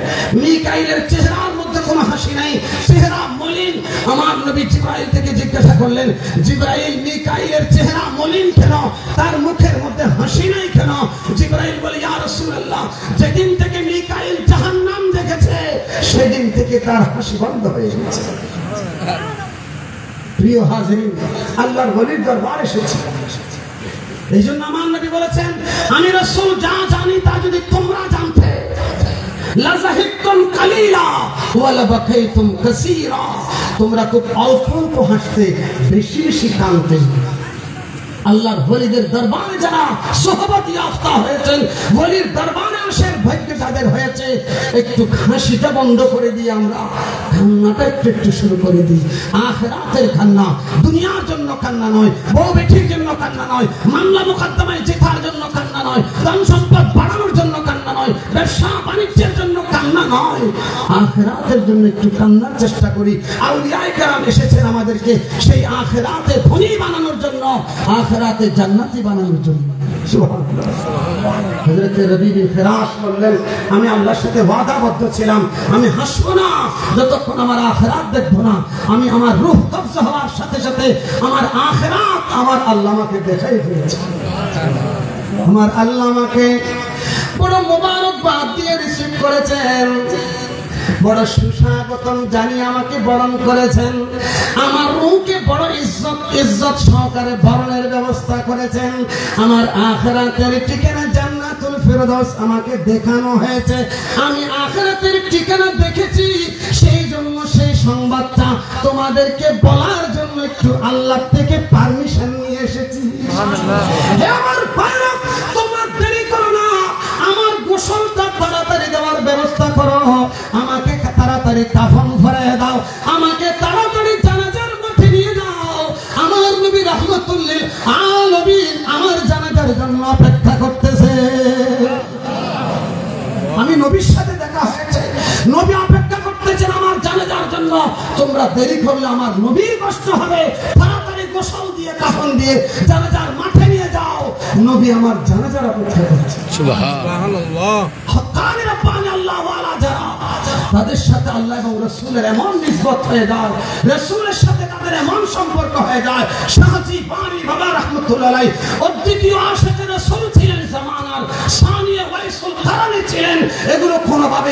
মিকাইলের চেহারার মধ্যে কোনো হাসি নাই, চেহারা মলিন। আমার নবী জিবরাইল থেকে জিজ্ঞাসা করলেন, জিবরাইল মিকাইলের চেহারা মলিন কেন, তার মুখের মধ্যে হাসি নাই কেন? জিবরাইল বলে, ইয়া রাসূলুল্লাহ, যেদিন থেকে মিকাইল জাহান্নাম দেখেছে সেদিন থেকে তার হাসি বন্ধ হয়ে গেছে। প্রিয় হাজিরিন, আল্লাহর ওলির দরবারে এসেছি। এই জন্য আমার নবী বলেছেন, আমি রাসূল যা জানি তা যদি তোমরা জানতে, লাযাহিকতুম কালিলা ওয়া লাবাকাইতুম কাসীরা, তোমরা খুব অল্প অল্প হাসতে, বেশি বেশি কাঁদতে। আল্লাহর ওলিদের দরবারে যারা সোহবত ইয়াফতা হয়েছেন, ওলির দরবারে আসার ভাগ্য যাদের হয়েছে, একটু হাসিটা বন্ধ করে দিয়ে আমরা কান্নাটা একটু একটু শুরু করে দিই। আখিরাতের কান্না, দুনিয়ার জন্য কান্না নয়, বউ বেটির জন্য কান্না নয়, মামলা মোকদ্দমায় জেতার জন্য কান্না নয়, ধন সম্পদ বাড়ানোর জন্য কান্না নয়, ব্যবসা বাণিজ্যের জন্য কান্না নয়, আখিরাতের জন্য একটু কান্নার চেষ্টা করি। আউলিয়ায়ে কেরাম এসেছেন আমাদেরকে সেই আখিরাতে ধনী বানানোর জন্য, আখিরাতে জান্নাতি বানানোর জন্য। সুবহানাল্লাহ। হযরত রবি বিন খেরাশ বললেন, আমি আল্লাহর সাথে ওয়াদাবদ্ধ ছিলাম, আমি হাসবো না যতক্ষণ আমার আখিরাত দেখবো না। আমি আমার রূহ কবজ হওয়ার সাথে সাথে আমার আখিরাত আমার আল্লাহ আমাকে দেখাই দিয়েছে। আমার আল্লাহ আমাকে বড় মোবারকবাদ দিয়ে রিসিভ করেছেন, বড় সুস্বাগতম জানিয়ে আমাকে বরণ করেছেন, আমার রূহকে বড় ইজ্জত সহকারে বরণের ব্যবস্থা করেছেন। আমার আখিরাতের ঠিকানা জান্নাতুল ফিরদাউস আমাকে দেখানো হয়েছে। আমি আখিরাতের ঠিকানা দেখেছি, সেই জন্য সেই সংবাদটা তোমাদেরকে বলার জন্য একটু আল্লাহ থেকে পারমিশন নিয়ে এসেছি। হে আমার ভাইরা, তোমরা দেরি করো না, আমার গোসলটা তাড়াতাড়ি দেওয়ার ব্যবস্থা করো, আমাকে তাড়াতাড়ি কাফন ভরিয়ে দাও, আমাকে তাড়াতাড়ি জানাজার মাঠে নিয়ে যাও। আমার নবী রাহমাতুল্লিল আলামিন আমার জানাজার জন্য অপেক্ষা করতেছে। আমি নবীর সাথে দেখা হয়েছে, নবী অপেক্ষা করতেছেন তোমরা দেরি করলে আমার নবীর কষ্ট হবে, তাড়াতাড়ি গোসল দিয়ে কাফন দিয়ে জানাজার মাঠে নিয়ে যাও, নবী আমার জানাজার অপেক্ষা করছে। সুবহানাল্লাহ। হক্কানি রব্বানি আল্লাহ ওয়ালা যারা, তাদের সাথে আল্লাহ এবং রাসূলের এমন নিসবত হয়ে যায়, রাসূলের সাথে তাদের এমন সম্পর্ক হয়ে যায়। শাহজি বানি বাবা রাহমাতুল্লাহ আলাইহি অদ্বিতীয় আশিকে রাসূল ছিলেন, জামানার সানিয়া ওয়াইসুল কারানি ছিলেন, এগুলো কোনোভাবে